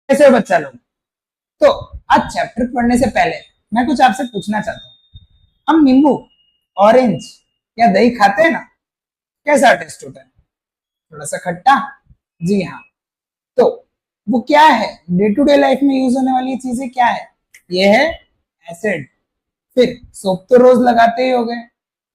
कैसे हो बच्चा लोग? तो आज चैप्टर पढ़ने से पहले मैं कुछ आपसे पूछना चाहता हूँ। हम नींबू, ऑरेंज या दही खाते हैं ना, कैसा टेस्ट होता है? थोड़ा सा खट्टा। जी हाँ। तो वो क्या है, डे टू डे लाइफ में यूज होने वाली चीजें क्या है? ये है एसिड। फिर सोप तो रोज लगाते ही होंगे।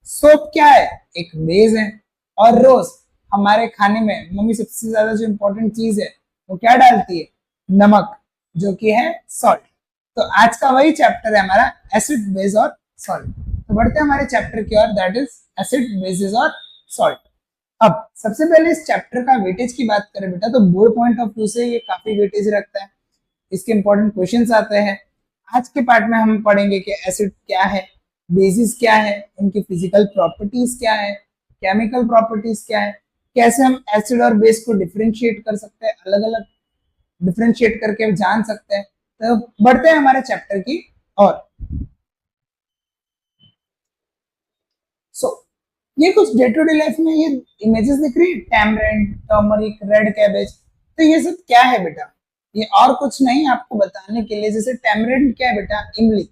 सोप क्या है? एक बेस है। और रोज हमारे खाने में मम्मी सबसे ज्यादा जो इंपॉर्टेंट चीज है वो क्या डालती है? नमक, जो कि है सॉल्ट। तो आज का वही चैप्टर है हमारा, एसिड बेस और सॉल्ट। तो बढ़ते हैं हमारे चैप्टर की ओर, दैट इज एसिड बेसिस और सॉल्ट। अब सबसे पहले इस चैप्टर का वेटेज की बात करें बेटा, तो बोर्ड पॉइंट ऑफ व्यू से ये काफी वेटेज रखता है। इसके इंपॉर्टेंट क्वेश्चंस आते हैं। आज के पार्ट में हम पढ़ेंगे कि एसिड क्या है, बेसिस क्या है, उनकी फिजिकल प्रॉपर्टीज क्या है, केमिकल प्रॉपर्टीज क्या है, कैसे हम एसिड और बेस को डिफरेंशिएट कर सकते हैं, अलग अलग डिफरेंशिएट करके जान सकते हैं। तो बढ़ते हैं हमारे चैप्टर की और सो ये कुछ डे टू डे लाइफ में ये इमेजेस दिख रही है, टैमरिंड, टर्मरिक, रेड कैबेज। तो ये सब क्या है बेटा? ये और कुछ नहीं, आपको बताने के लिए। जैसे टैमरिंड क्या है बेटा? इमली,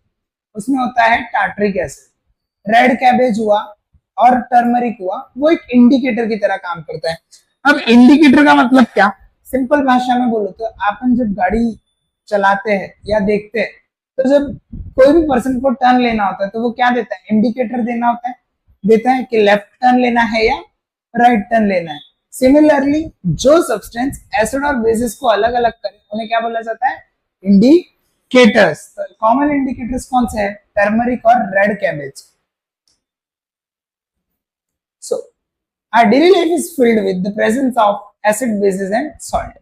उसमें होता है टार्टरिक एसिड। रेड कैबेज हुआ और टर्मरिक हुआ, वो एक इंडिकेटर की तरह काम करता है। अब इंडिकेटर का मतलब क्या? सिंपल भाषा में बोलो तो अपन जब गाड़ी चलाते हैं या देखते हैं, तो जब कोई भी पर्सन को टर्न लेना होता है तो वो क्या देता है? इंडिकेटर देना होता है, देता है कि लेफ्ट टर्न लेना है या राइट टर्न लेना है। सिमिलरली जो सब्सटेंस एसिड और बेसिस को अलग अलग करे उन्हें क्या बोला जाता है? इंडिकेटर्स। कॉमन इंडिकेटर्स कौन से है? टर्मरिक और red cabbage. So, our daily life is filled with the presence of acid, bases and salt.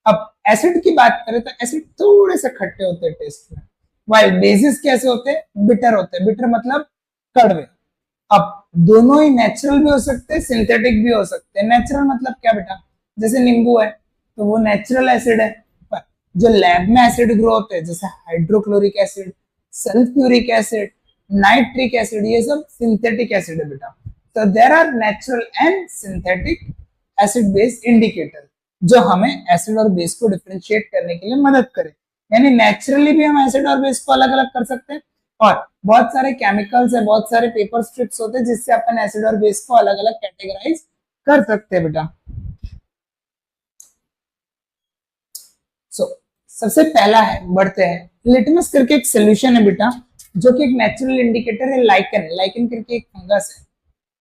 अब एसिड की बात करें तो एसिड थोड़े से खट्टे होते हैं टेस्ट में, while बेसिस कैसे होते हैं? बिटर होते हैं। बिटर मतलब कड़वे। अब दोनों ही नेचुरल भी हो सकते हैं, सिंथेटिक भी हो सकते हैं। नेचुरल मतलब क्या बेटा? जैसे नींबू है तो वो नेचुरल एसिड है, पर जो लैब में एसिड ग्रो होते हैं जैसे hydrochloric acid, sulphuric acid, nitric acid, ये सब सिंथेटिक एसिड है बेटा। So there are natural and synthetic acid base indicator जो हमें एसिड और बेस को डिफरेंशिएट करने के लिए मदद करे। यानी नेचुरली भी हम एसिड और बेस को अलग अलग कर सकते हैं, और बहुत सारे केमिकल्स है, बहुत सारे पेपर स्ट्रिप्स होते हैं जिससे अपन एसिड और बेस को अलग अलग कैटेगराइज कर सकते हैं बेटा। सबसे पहला है, बढ़ते हैं, लिटमस करके एक सोल्यूशन है बेटा, जो कि एक नेचुरल इंडिकेटर है। लाइकन, लाइकन करके एक फंगस है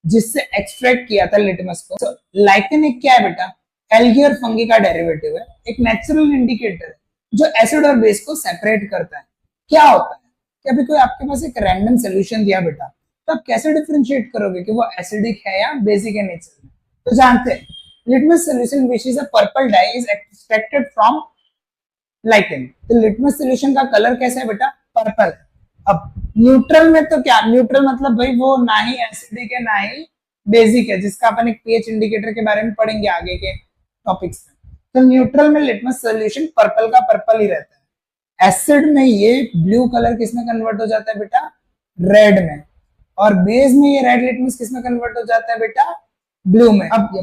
जिससे एक्सट्रैक्ट किया था लिटमस को। लाइकन एक क्या है बेटा? एल्गी और फंगी का डेरिवेटिव है, एक नेचुरल इंडिकेटर है जो एसिड और बेस को सेपरेट करता है। क्या होता है कि अभी कोई आपके पास एक रैंडम सोल्यूशन दिया बेटा, तो आप कैसे डिफरेंशिएट करोगे कि वो एसिडिक है या बेसिक है नेचर में? तो जानते हैं, litmus solution which is a purple dye is extracted from lichen. तो लिटमस सोल्यूशन का कलर कैसा है बेटा? पर्पल है। अब न्यूट्रल में तो क्या? न्यूट्रल मतलब भाई वो ना ही एसिडिक है ना ही बेसिक है, जिसका अपन एक पीएच इंडिकेटर के बारे में पढ़ेंगे आगे के टॉपिक्स में। तो न्यूट्रल में लिटमस सोल्यूशन पर्पल का पर्पल ही रहता है। एसिड में ये ब्लू कलर किस में कन्वर्ट हो जाता है बेटा? रेड में। और बेस में ये रेड लिटमस किस में कन्वर्ट हो जाता है बेटा? ब्लू में। अब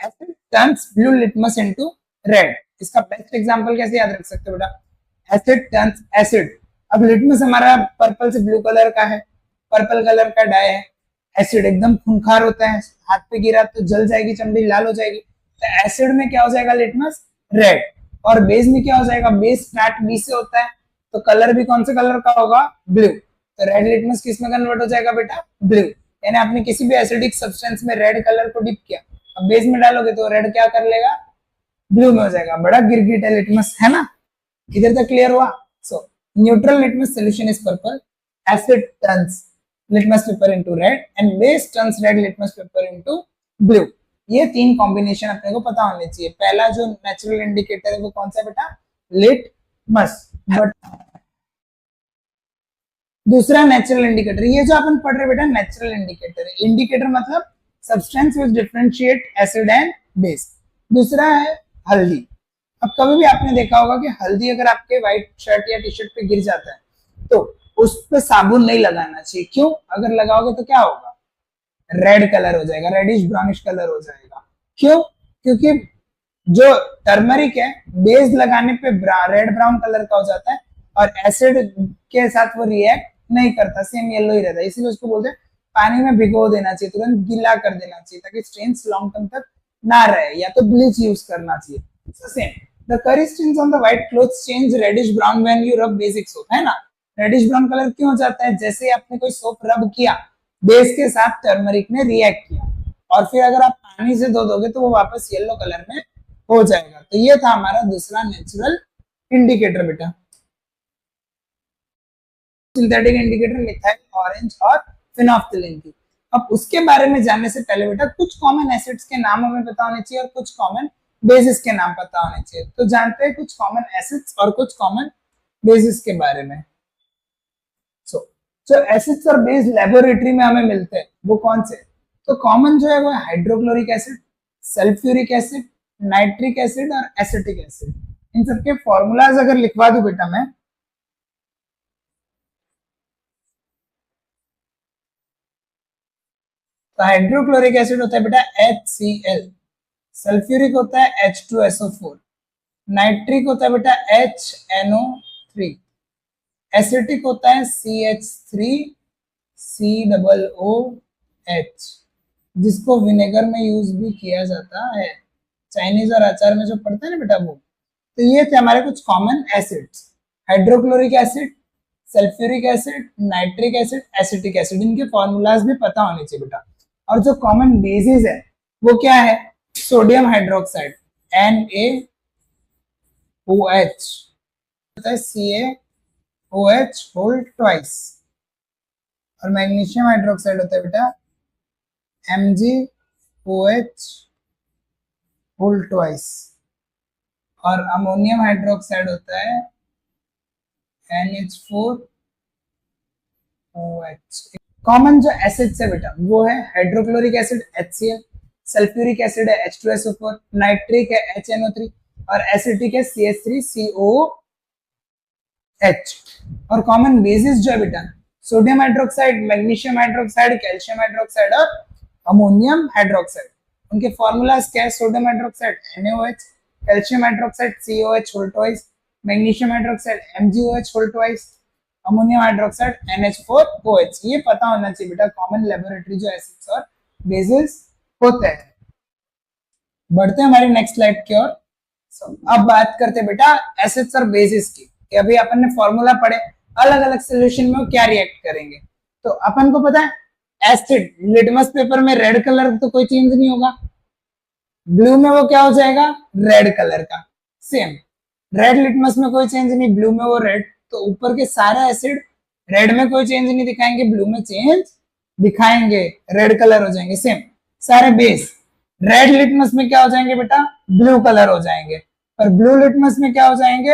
asset turns blue litmus into red. इसका बेस्ट एग्जांपल कैसे याद रख सकते हो बेटा? Asset turns acid. अब लिटमस हमारा पर्पल से ब्लू कलर का है, पर्पल कलर का डाई है। एसिड एकदम खूंखार होता है, हाथ पे गिरा तो जल जाएगी, चमड़ी लाल हो जाएगी। तो एसिड में क्या हो जाएगा? Litmus red. और बेस में क्या हो जाएगा? बेस स्टार्ट बी से होता है, तो कलर भी कौन से कलर का होगा? ब्लू। तो रेड लिटमस किस में कन्वर्ट हो जाएगा बेटा? ब्लू। यानी आपने किसी भी एसिडिक सब्सटेंस में रेड कलर को डिप किया, अब बेस में डालोगे तो रेड क्या कर लेगा? ब्लू में हो जाएगा। बड़ा गिरगिट है लिटमस, है ना? इधर तक क्लियर हुआ? सो neutral litmus solution is purple, acid turns litmus paper into red and base turns red litmus paper into blue। ये तीन कॉम्बिनेशन अपने को पता होने चाहिए। पहला जो नेचुरल इंडिकेटर है वो कौन सा है बेटा? लिटमस। बट दूसरा नेचुरल इंडिकेटर, ये जो अपन पढ़ रहे बेटा नेचुरल इंडिकेटर है। इंडिकेटर मतलब substance which differentiate acid and base. दूसरा है हल्दी। अब कभी भी आपने देखा होगा कि हल्दी अगर आपके व्हाइट शर्ट या टी शर्ट पे गिर जाता है तो उस पे साबुन नहीं लगाना चाहिए। क्यों? अगर लगाओगे तो क्या होगा? रेड कलर हो जाएगा, रेडिश ब्राउनिश कलर हो जाएगा। क्यों? क्योंकि जो टर्मरिक है बेस लगाने पे रेड ब्राउन कलर का हो जाता है और एसिड के साथ वो रिएक्ट नहीं करता, सेम येलो ही रहता है, इसीलिए उसको बोलते हैं पानी में भिगो देना चाहिए, तुरंत गीला कर देना चाहिए ताकि स्टेन्स लॉन्ग टर्म तक ना रहे, या तो ब्लीच यूज करना चाहिए। so same the curry stains on the white clothes change reddish brown when you rub basic soap, है ना। रेडिश ब्राउन कलर क्यों हो जाता है, जैसे आपने कोई सोप रब किया बेस के साथ टर्मरिक ने रिएक्ट किया और फिर अगर आप पानी से धो दोगे तो वो वापस येलो कलर में हो जाएगा। तो ये था हमारा दूसरा नेचुरल इंडिकेटर बेटा, सिंथेटिक इंडिकेटर मिथाइल, ऑरेंज और फिनोफ्थिलीन की। अब उसके बारे में जानने से पहले बेटा कुछ कॉमन एसिड्स के नाम हमें पता होने चाहिए और कुछ कॉमन बेसिस के नाम पता होने चाहिए। तो जानते हैं कुछ कॉमन एसिड्स और कुछ कॉमन बेसिस के बारे में। जो एसिड्स और बेस लेबोरेटरी में हमें मिलते हैं वो कौन से, तो कॉमन जो है वो hydrochloric acid, sulphuric acid, nitric acid और एसिटिक एसिड। इन सबके फॉर्मूलाज अगर लिखवा दूं बेटा मैं, तो हाइड्रोक्लोरिक एसिड होता है बेटा HCl, सल्फ्यूरिक होता है H2SO4, नाइट्रिक होता है बेटा HNO3, एसिटिक होता है CH3COOH, जिसको विनेगर में यूज भी किया जाता है, चाइनीज और अचार में जो पड़ता है ना बेटा वो। तो ये थे हमारे कुछ common acids, hydrochloric acid, sulphuric acid, nitric acid, acetic acid. इनके फॉर्मूलाज भी पता होने चाहिए बेटा। और जो कॉमन बेसिस है वो क्या है, sodium hydroxide NaOH, CaOH whole twice, और मैग्नीशियम हाइड्रोक्साइड होता है बेटा MgOH होल ट्वाइस, और अमोनियम हाइड्रोक्साइड होता है NH4OH। कॉमन जो एसिड्स है बेटा वो है hydrochloric acid HCl, sulphuric acid है H2SO4, नाइट्रिक है HNO3 और एसिटिक है CH3COOH। और कॉमन बेसिस जो है बेटा sodium hydroxide, magnesium hydroxide, calcium hydroxide और अमोनियम हाइड्रोक्साइड। उनके फॉर्मूलाज क्या है, sodium hydroxide NaOH, calcium hydroxide COH whole twice, magnesium hydroxide MgOH whole twice, ammonium hydroxide NH4OH। ये पता होना चाहिए बेटा कॉमन लेबोरेटरी जो एसिड्स और बेसिस होते हैं। बढ़ते हैं हमारी नेक्स्ट स्लाइड की ओर। अब बात करते हैं बेटा एसिड्स और बेसिस की, कि अभी अपन ने फॉर्मूला पढ़े अलग अलग सोल्यूशन में क्या रिएक्ट करेंगे। तो अपन को पता है एसिड लिटमस पेपर में रेड कलर तो कोई चेंज नहीं होगा, ब्लू में वो क्या हो जाएगा रेड कलर का, सेम रेड लिटमस में कोई चेंज नहीं, ब्लू में वो रेड। तो ऊपर के सारे एसिड रेड में कोई चेंज नहीं दिखाएंगे, ब्लू में चेंज दिखाएंगे, रेड कलर हो जाएंगे। सेम सारे बेस रेड लिटमस में क्या हो जाएंगे बेटा ब्लू कलर हो जाएंगे, पर ब्लू लिटमस में क्या हो जाएंगे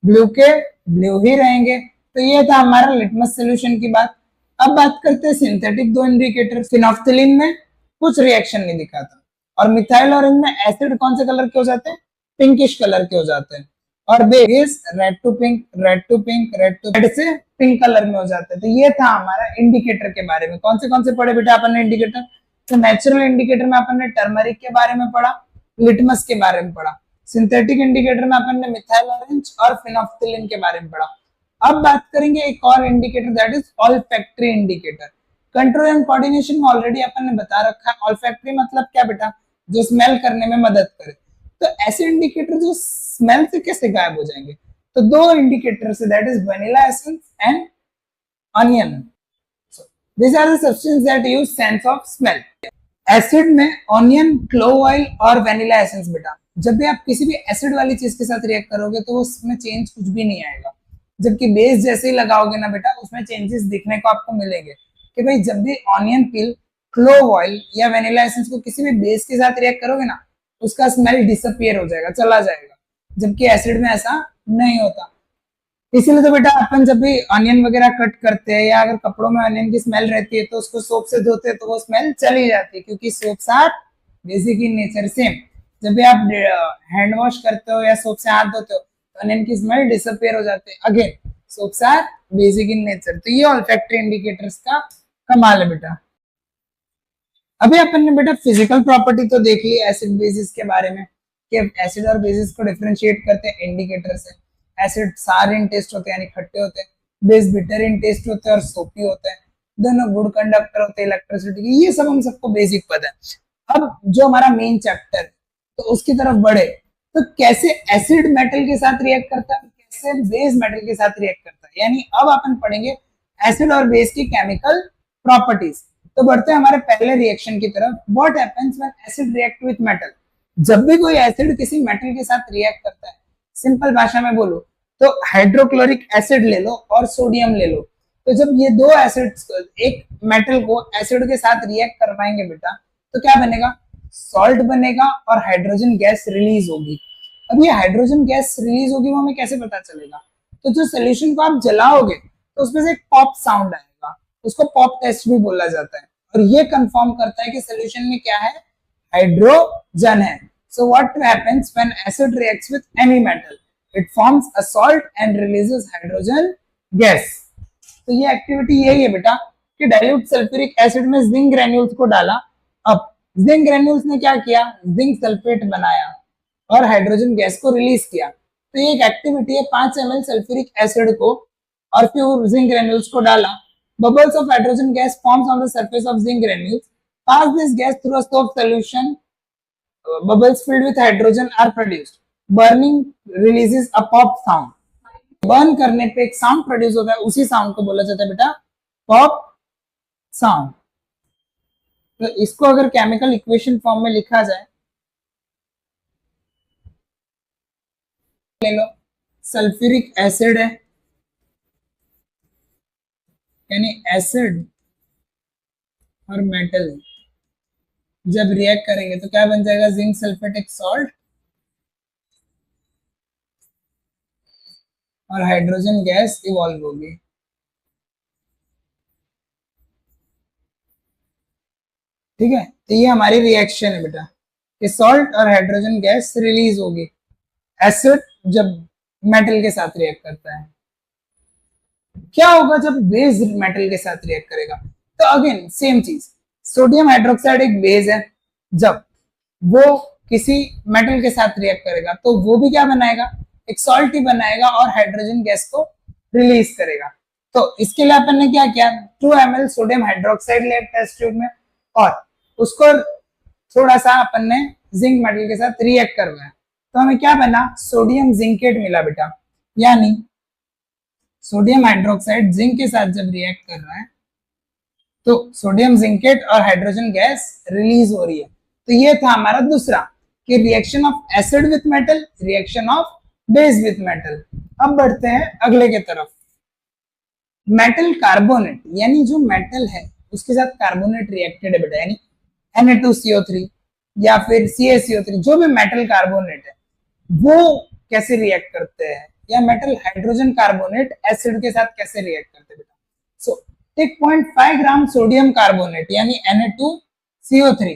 ब्लू के ब्लू ही रहेंगे। तो ये था हमारा लिटमस सोल्यूशन की बात। अब बात करते हैं सिंथेटिक दो इंडिकेटर। फिनोफ्थिलीन में कुछ रिएक्शन नहीं दिखाता और मिथाइल ऑरेंज में एसिड कौन से कलर के हो जाते हैं, पिंकिश कलर के हो जाते हैं, और base red to pink, red to pink, red to red से पिंक कलर में हो जाते हैं। तो ये था हमारा इंडिकेटर के बारे में। कौन से पढ़े बेटा अपन ने इंडिकेटर, तो नेचुरल इंडिकेटर में अपन ने टर्मरिक के बारे में पढ़ा, लिटमस के बारे में पढ़ा, सिंथेटिक इंडिकेटर में अपन ने मिथाइल ऑरेंज और फिनोफ्थिलीन के बारे में पढ़ा। अब बात करेंगे एक और indicator that is olfactory indicator. Control and coordination में ऑलरेडी अपन ने बता रखा है। ऑल्फैक्टरी मतलब क्या बेटा, जो स्मेल करने में मदद करे। तो ऐसे इंडिकेटर जो स्मेल से कैसे गायब हो जाएंगे, तो दो इंडिकेटर्स है that is vanilla essence and onion. These are the substances that use sense of smell. Acid में ऑनियन, क्लोव ऑयल और वेनिला एसेंस बेटा। जब भी आप किसी भी एसिड वाली चीज के साथ रिएक्ट करोगे तो उसमें चेंज कुछ भी नहीं आएगा, जबकि बेस जैसे ही लगाओगे ना बेटा उसमें चेंजेस दिखने को आपको मिलेंगे। कि भाई जब भी ऑनियन पील, क्लोव ऑयल या वेनिला एसेंस को किसी भी बेस के साथ रिएक्ट करोगे ना उसका स्मेल डिसअपियर हो जाएगा, चला जाएगा, जबकि एसिड में ऐसा नहीं होता। इसीलिए तो बेटा अपन जब भी ऑनियन वगैरह कट करते हैं या अगर कपड़ों में ऑनियन की स्मेल रहती है तो उसको सोप से धोते हैं तो वो स्मेल चली जाती है, क्योंकि soaps are basic in nature. Same जब भी आप हैंड वॉश करते हो या सोप से हाथ धोते हो तो ऑनियन की स्मेल डिसअपियर हो जाती है। Again soaps are basic in nature. तो ये ऑल्फैक्टरी इंडिकेटर्स का कमाल है बेटा। अभी अपन ने बेटा फिजिकल प्रॉपर्टी तो देख ली एसिड बेसिस के बारे में। कि एसिड और बेसिस को डिफरेंशिएट करते हैं इंडिकेटर से। एसिड सार इन टेस्ट होते हैं यानी खट्टे होते हैं, बेस बिटर इन टेस्ट होते हैं और सोपी होते हैं, दोनों गुड कंडक्टर होते हैं इलेक्ट्रिसिटी के। ये सब हम सबको बेसिक पता है। अब जो हमारा मेन चैप्टर है तो उसकी तरफ बढ़े, तो कैसे एसिड मेटल के साथ रिएक्ट करता है, कैसे बेस मेटल के साथ रिएक्ट करता है, यानी अब अपन पढ़ेंगे एसिड और बेस की केमिकल प्रॉपर्टीज। तो बढ़ते हैं हमारे पहले रिएक्शन की तरफ। What happens when acid react with metal. जब भी कोई एसिड किसी मेटल के साथ रिएक्ट करता है, सिंपल भाषा में बोलो तो हाइड्रोक्लोरिक एसिड ले लो और सोडियम ले लो, तो जब ये दो एसिड्स एक मेटल को एसिड के साथ रिएक्ट करवाएंगे बेटा, तो क्या बनेगा, सॉल्ट बनेगा और हाइड्रोजन गैस रिलीज होगी। अब ये हाइड्रोजन गैस रिलीज होगी वो हमें कैसे पता चलेगा, तो जो सोल्यूशन को आप जलाओगे तो उसमें से एक पॉप साउंड आएगा, उसको पॉप टेस्ट भी बोला जाता है, और ये कंफर्म करता है कि सोल्यूशन में क्या है, हाइड्रोजन है। So what happens when acid reacts with any metal, it forms a salt and releases hydrogen gas. तो ये एक्टिविटी यही है बेटा कि डाइल्यूट सल्फ्यूरिक एसिड में जिंक ग्रेन्यूल्स को डाला। अब जिंक ग्रेन्यूल्स ने क्या किया, जिंक सल्फेट बनाया और हाइड्रोजन गैस को रिलीज किया। तो ये एक एक्टिविटी है, 5 ml सल्फ्यूरिक एसिड को और फिर जिंक ग्रेन्यूल्स को डाला। Bubbles of hydrogen gas forms on the surface of zinc granules, pass this gas through a soap solution, bubbles filled with hydrogen are produced. Burning releases a pop sound. Burn करने पे एक sound produce होता है, उसी sound को बोला जाता है बेटा पॉप साउंड। तो इसको अगर केमिकल इक्वेशन फॉर्म में लिखा जाए, ले लो सल्फ्यूरिक एसिड है, यानी एसिड और मेटल जब रिएक्ट करेंगे तो क्या बन जाएगा, जिंक सल्फेटिक सॉल्ट और हाइड्रोजन गैस इवॉल्व होगी। ठीक है, तो ये हमारी रिएक्शन है बेटा कि सॉल्ट और हाइड्रोजन गैस रिलीज होगी एसिड जब मेटल के साथ रिएक्ट करता है। क्या होगा जब बेस मेटल के साथ रिएक्ट करेगा, तो अगेन सेम चीज, सोडियम हाइड्रोक्साइड एक बेस है, जब वो किसी मेटल के साथ रिएक्ट करेगा तो वो भी क्या बनाएगा, एक सॉल्ट ही बनाएगा और हाइड्रोजन गैस को रिलीज करेगा। तो इसके लिए अपन ने क्या किया, 2 ml सोडियम हाइड्रोक्साइड लिया टेस्ट ट्यूब में और उसको थोड़ा सा अपन ने जिंक मेटल के साथ रिएक्ट करवाया, तो हमें क्या बना, सोडियम जिंकेट मिला बेटा। यानी सोडियम हाइड्रोक्साइड जिंक के साथ जब रिएक्ट कर रहा है तो सोडियम जिंकेट और हाइड्रोजन गैस रिलीज हो रही है। तो ये था हमारा दूसरा कि reaction of acid with metal, reaction of base with metal. अब बढ़ते हैं अगले के तरफ, मेटल कार्बोनेट, यानी जो मेटल है उसके साथ कार्बोनेट रिएक्टेड है बेटा, यानी Na2CO3 या फिर CaCO3, जो भी मेटल कार्बोनेट है वो कैसे रिएक्ट करते हैं, या मेटल हाइड्रोजन कार्बोनेट एसिड के साथ कैसे रिएक्ट करते हैं बेटा। So take 0.5 gram sodium carbonate यानी Na2CO3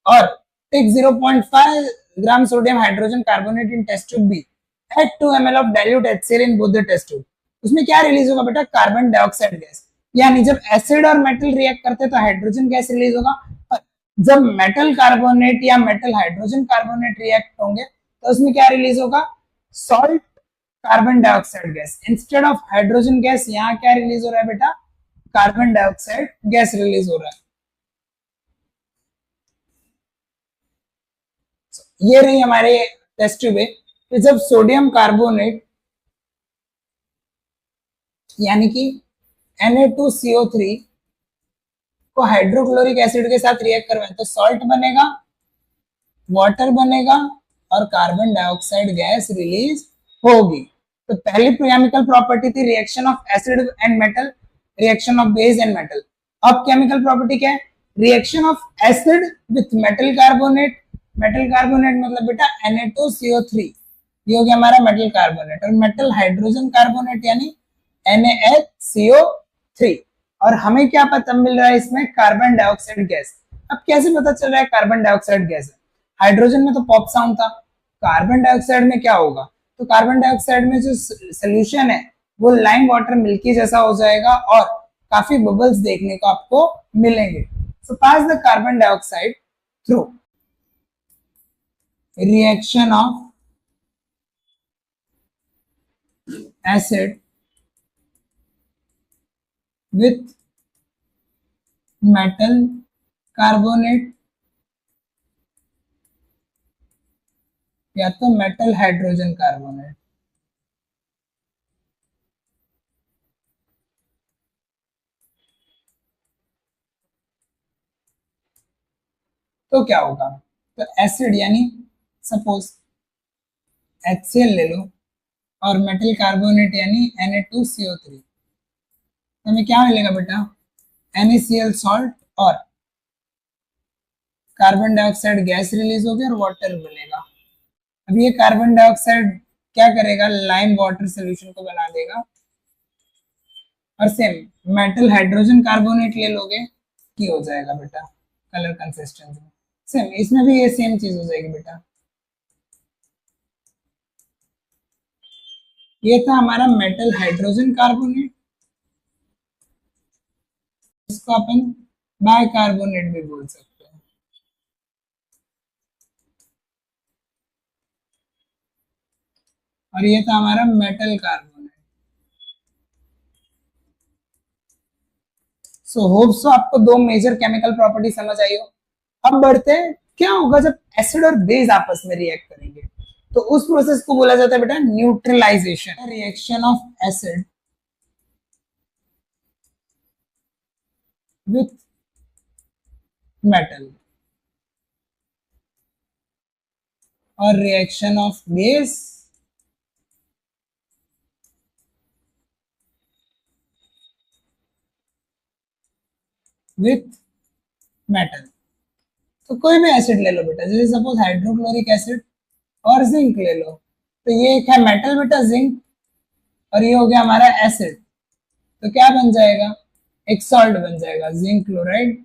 और take 0.5 gram sodium hydrogen carbonate in test tube B, add 2 ml of dilute HCl in both the test tube. उसमें क्या रिलीज होगा बेटा, कार्बन डाइऑक्साइड गैस। यानी जब एसिड और मेटल रिएक्ट करते हैं तो हाइड्रोजन गैस रिलीज होगा, और जब मेटल कार्बोनेट या मेटल हाइड्रोजन कार्बोनेट रिएक्ट होंगे तो उसमें क्या रिलीज होगा, salt carbon dioxide gas. Instead of hydrogen gas यहाँ क्या रिलीज हो रहा है बेटा, कार्बन डाइऑक्साइड गैस रिलीज हो रहा है। ये रही हमारे टेस्ट ट्यूब है कि जब सोडियम कार्बोनेट यानी कि Na2CO3 को हाइड्रोक्लोरिक एसिड के साथ रिएक्ट करवाएं तो सॉल्ट बनेगा, वाटर बनेगा और कार्बन डाइऑक्साइड गैस रिलीज होगी। तो पहली केमिकल प्रॉपर्टी थी reaction of acid and metal, reaction of base and metal. अब केमिकल प्रॉपर्टी क्या है, reaction of acid with metal carbonate. Metal carbonate मतलब बेटा Na2CO3, ये हो गया हमारा मेटल कार्बोनेट, और मेटल हाइड्रोजन कार्बोनेट यानी NaHCO3। और हमें क्या पता मिल रहा है इसमें, कार्बन डाइऑक्साइड गैस। अब कैसे पता चल रहा है कार्बन डाइऑक्साइड गैस है, हाइड्रोजन में तो पॉप साउंड था, कार्बन डाइऑक्साइड में क्या होगा, तो कार्बन डाइऑक्साइड में जो सोल्यूशन है वो लाइम वाटर मिल्की जैसा हो जाएगा और काफी बबल्स देखने को आपको मिलेंगे। So pass the carbon dioxide through reaction of acid with metal carbonate या तो मेटल हाइड्रोजन कार्बोनेट। तो क्या होगा, तो एसिड यानी सपोज HCl ले लो और मेटल कार्बोनेट यानी Na2CO3, तो हमें क्या मिलेगा बेटा, NaCl सॉल्ट और कार्बन डाइऑक्साइड गैस रिलीज होगी और वाटर मिलेगा। अब ये कार्बन डाइऑक्साइड क्या करेगा, लाइम वाटर सोल्यूशन को बना देगा। और सेम मेटल हाइड्रोजन कार्बोनेट ले लोगे की हो जाएगा बेटा कलर कंसिस्टेंसी। सेम इसमें भी ये सेम चीज हो जाएगी बेटा। ये था हमारा मेटल हाइड्रोजन कार्बोनेट, इसको अपन बाइकार्बोनेट भी बोल सकते हैं। और ये था हमारा मेटल कार्बोनेट। सो होप सो आपको दो मेजर केमिकल प्रॉपर्टी समझ आई हो। अब बढ़ते हैं, क्या होगा जब एसिड और बेस आपस में रिएक्ट करेंगे, तो उस प्रोसेस को बोला जाता है बेटा neutralization. Reaction of acid with metal और reaction of base with metal. तो कोई भी एसिड ले लो बेटा, जैसे सपोज हाइड्रोक्लोरिक एसिड और जिंक ले लो, तो ये एक है मेटल बेटा जिंक, और ये हो गया हमारा एसिड, तो क्या बन जाएगा, एक सॉल्ट बन जाएगा जिंक क्लोराइड,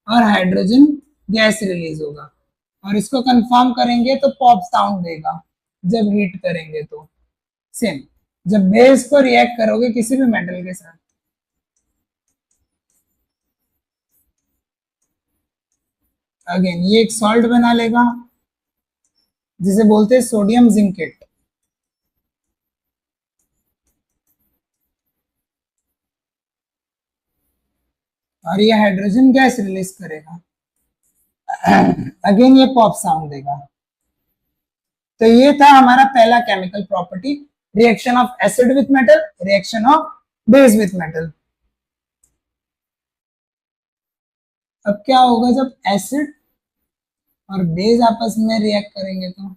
और हाइड्रोजन गैस रिलीज होगा। और इसको कंफर्म करेंगे तो पॉप साउंड देगा जब हीट करेंगे। तो सेम जब बेस को रिएक्ट करोगे किसी भी मेटल के साथ, अगेन ये एक सॉल्ट बना लेगा जिसे बोलते हैं सोडियम जिंकेट। और ये हाइड्रोजन गैस रिलीज करेगा, अगेन ये पॉप साउंड देगा। तो ये था हमारा पहला chemical property, reaction of acid with metal, reaction of base with metal. अब क्या होगा जब एसिड और बेस आपस में रिएक्ट करेंगे, तो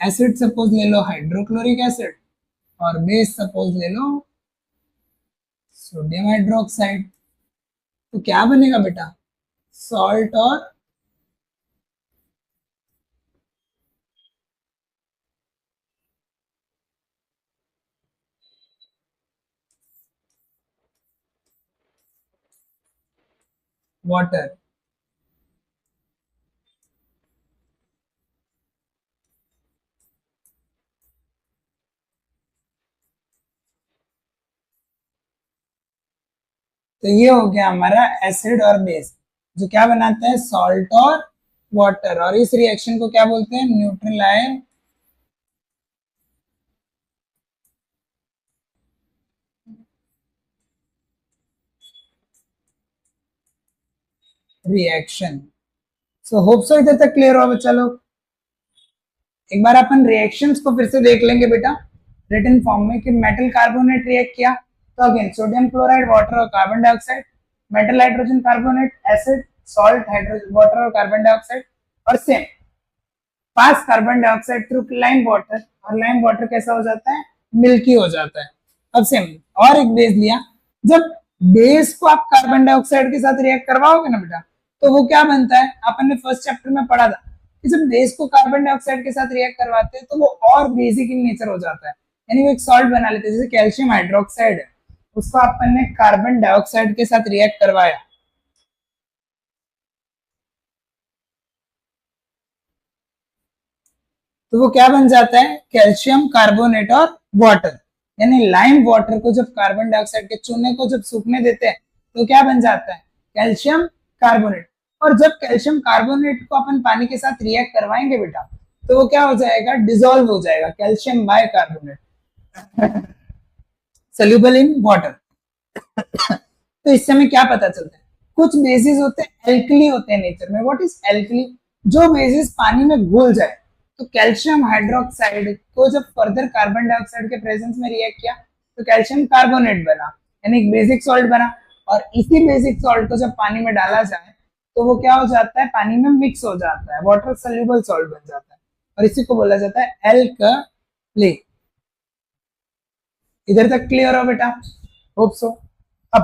एसिड सपोज ले लो हाइड्रोक्लोरिक एसिड और बेस सपोज ले लो सोडियम हाइड्रोक्साइड, तो क्या बनेगा बेटा, सॉल्ट और वाटर। तो ये हो गया हमारा एसिड और बेस, जो क्या बनाते हैं, सॉल्ट और वाटर। और इस रिएक्शन को क्या बोलते हैं, neutralization reaction. So hope so इधर तक क्लियर हुआ बच्चा लोग। एक बार अपन रिएक्शंस को फिर से देख लेंगे बेटा रिटन फॉर्म में, कि मेटल कार्बोनेट रिएक्ट किया तो अगेन सोडियम क्लोराइड वाटर और carbon dioxide, metal hydrogen carbonate acid, salt hydrogen water और कार्बन डाइऑक्साइड, और same pass carbon dioxide through lime water, और लाइम वाटर कैसा हो जाता है, मिल्की हो जाता है। अब सेम और एक बेस लिया, जब बेस को आप कार्बन डाइऑक्साइड के साथ रिएक्ट करवाओगे ना बेटा, तो वो क्या बनता है, अपन ने फर्स्ट चैप्टर में पढ़ा था कि जब बेस को कार्बन डाइऑक्साइड के साथ रिएक्ट करवाते हैं तो वो और बेसिक इन नेचर हो जाता है, यानी वो एक सॉल्ट बना लेते हैं। जैसे कैल्शियम हाइड्रोक्साइड है, उसको अपन ने कार्बन डाइऑक्साइड के साथ रिएक्ट करवाया, तो वो क्या बन जाता है, कैल्शियम कार्बोनेट और वाटर। यानी लाइम वाटर को जब कार्बन डाइऑक्साइड के चूने को जब सूखने देते हैं तो क्या बन जाता है, कैल्शियम कार्बोनेट। और जब कैल्शियम कार्बोनेट को अपन पानी के साथ रिएक्ट करवाएंगे बेटा तो वो क्या हो जाएगा, डिसॉल्व हो जाएगा, calcium by carbonate soluble in water. तो इससे हमें क्या पता चलता है, कुछ बेसिस होते हैं एल्कली होते हैं नेचर में। व्हाट इज एल्कली, जो बेसिस पानी में घुल जाए। तो कैल्शियम हाइड्रोक्साइड को जब फर्दर कार्बन डाइऑक्साइड के प्रेजेंस में रिएक्ट किया तो कैल्शियम कार्बोनेट बना, यानी एक बेसिक सॉल्ट बना। और इसी बेसिक सॉल्ट को जब पानी में डाला जाए तो वो क्या हो जाता है, पानी में मिक्स हो जाता है, वाटर सोल्यूबल सॉल्ट बन जाता है, और इसी को बोला जाता है एल्कली। इधर तक क्लियर हो बेटा, होप सो। अब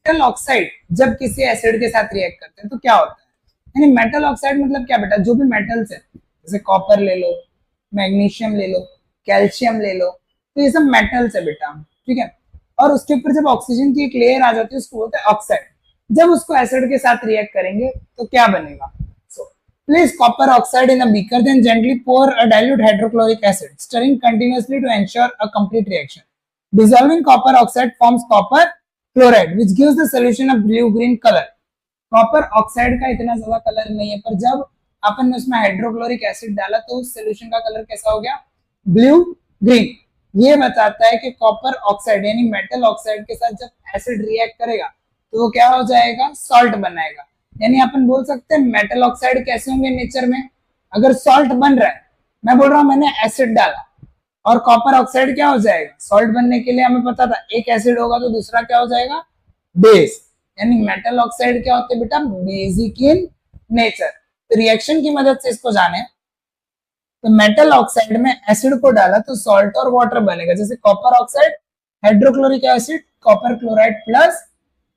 मेटल ऑक्साइड जब किसी एसिड के साथ रिएक्ट करते हैं तो क्या होता है, यानी मेटल ऑक्साइड मतलब क्या बेटा, जो भी मेटल्स है, जैसे कॉपर ले लो, मैग्नीशियम ले लो, कैल्शियम ले लो, तो ये सब मेटल्स है बेटा, ठीक है। और उसके ऊपर जब ऑक्सीजन की एक लेयर आ जाती है उसको बोलते हैं ऑक्साइड। जब उसको एसिड के साथ रिएक्ट करेंगे तो क्या बनेगा, so place copper oxide in a beaker, then gently pour a dilute hydrochloric acid, stirring continuously to ensure a complete reaction. Dissolving copper oxide forms copper chloride, which gives the solution a blue-green color. Copper oxide का इतना ज्यादा colour नहीं है, पर जब अपन ने उसमें hydrochloric acid डाला तो उस सोल्यूशन का कलर कैसा हो गया, ब्लू ग्रीन। ये बताता है कि कॉपर ऑक्साइड यानी मेटल ऑक्साइड के साथ जब एसिड रिएक्ट करेगा तो वो क्या हो जाएगा, सॉल्ट बनाएगा। यानी अपन बोल सकते हैं मेटल ऑक्साइड कैसे होंगे नेचर में, अगर सॉल्ट बन रहा है, मैं बोल रहा हूं मैंने एसिड डाला और कॉपर ऑक्साइड क्या हो जाएगा, सॉल्ट बनने के लिए हमें पता था एक एसिड होगा तो दूसरा क्या हो जाएगा, बेस। यानी मेटल ऑक्साइड क्या होते हैं बेटा, बेसिक इन नेचर। तो रिएक्शन की मदद से इसको जाने, तो मेटल ऑक्साइड में एसिड को डाला तो सॉल्ट और वाटर बनेगा, जैसे copper oxide hydrochloric acid copper chloride plus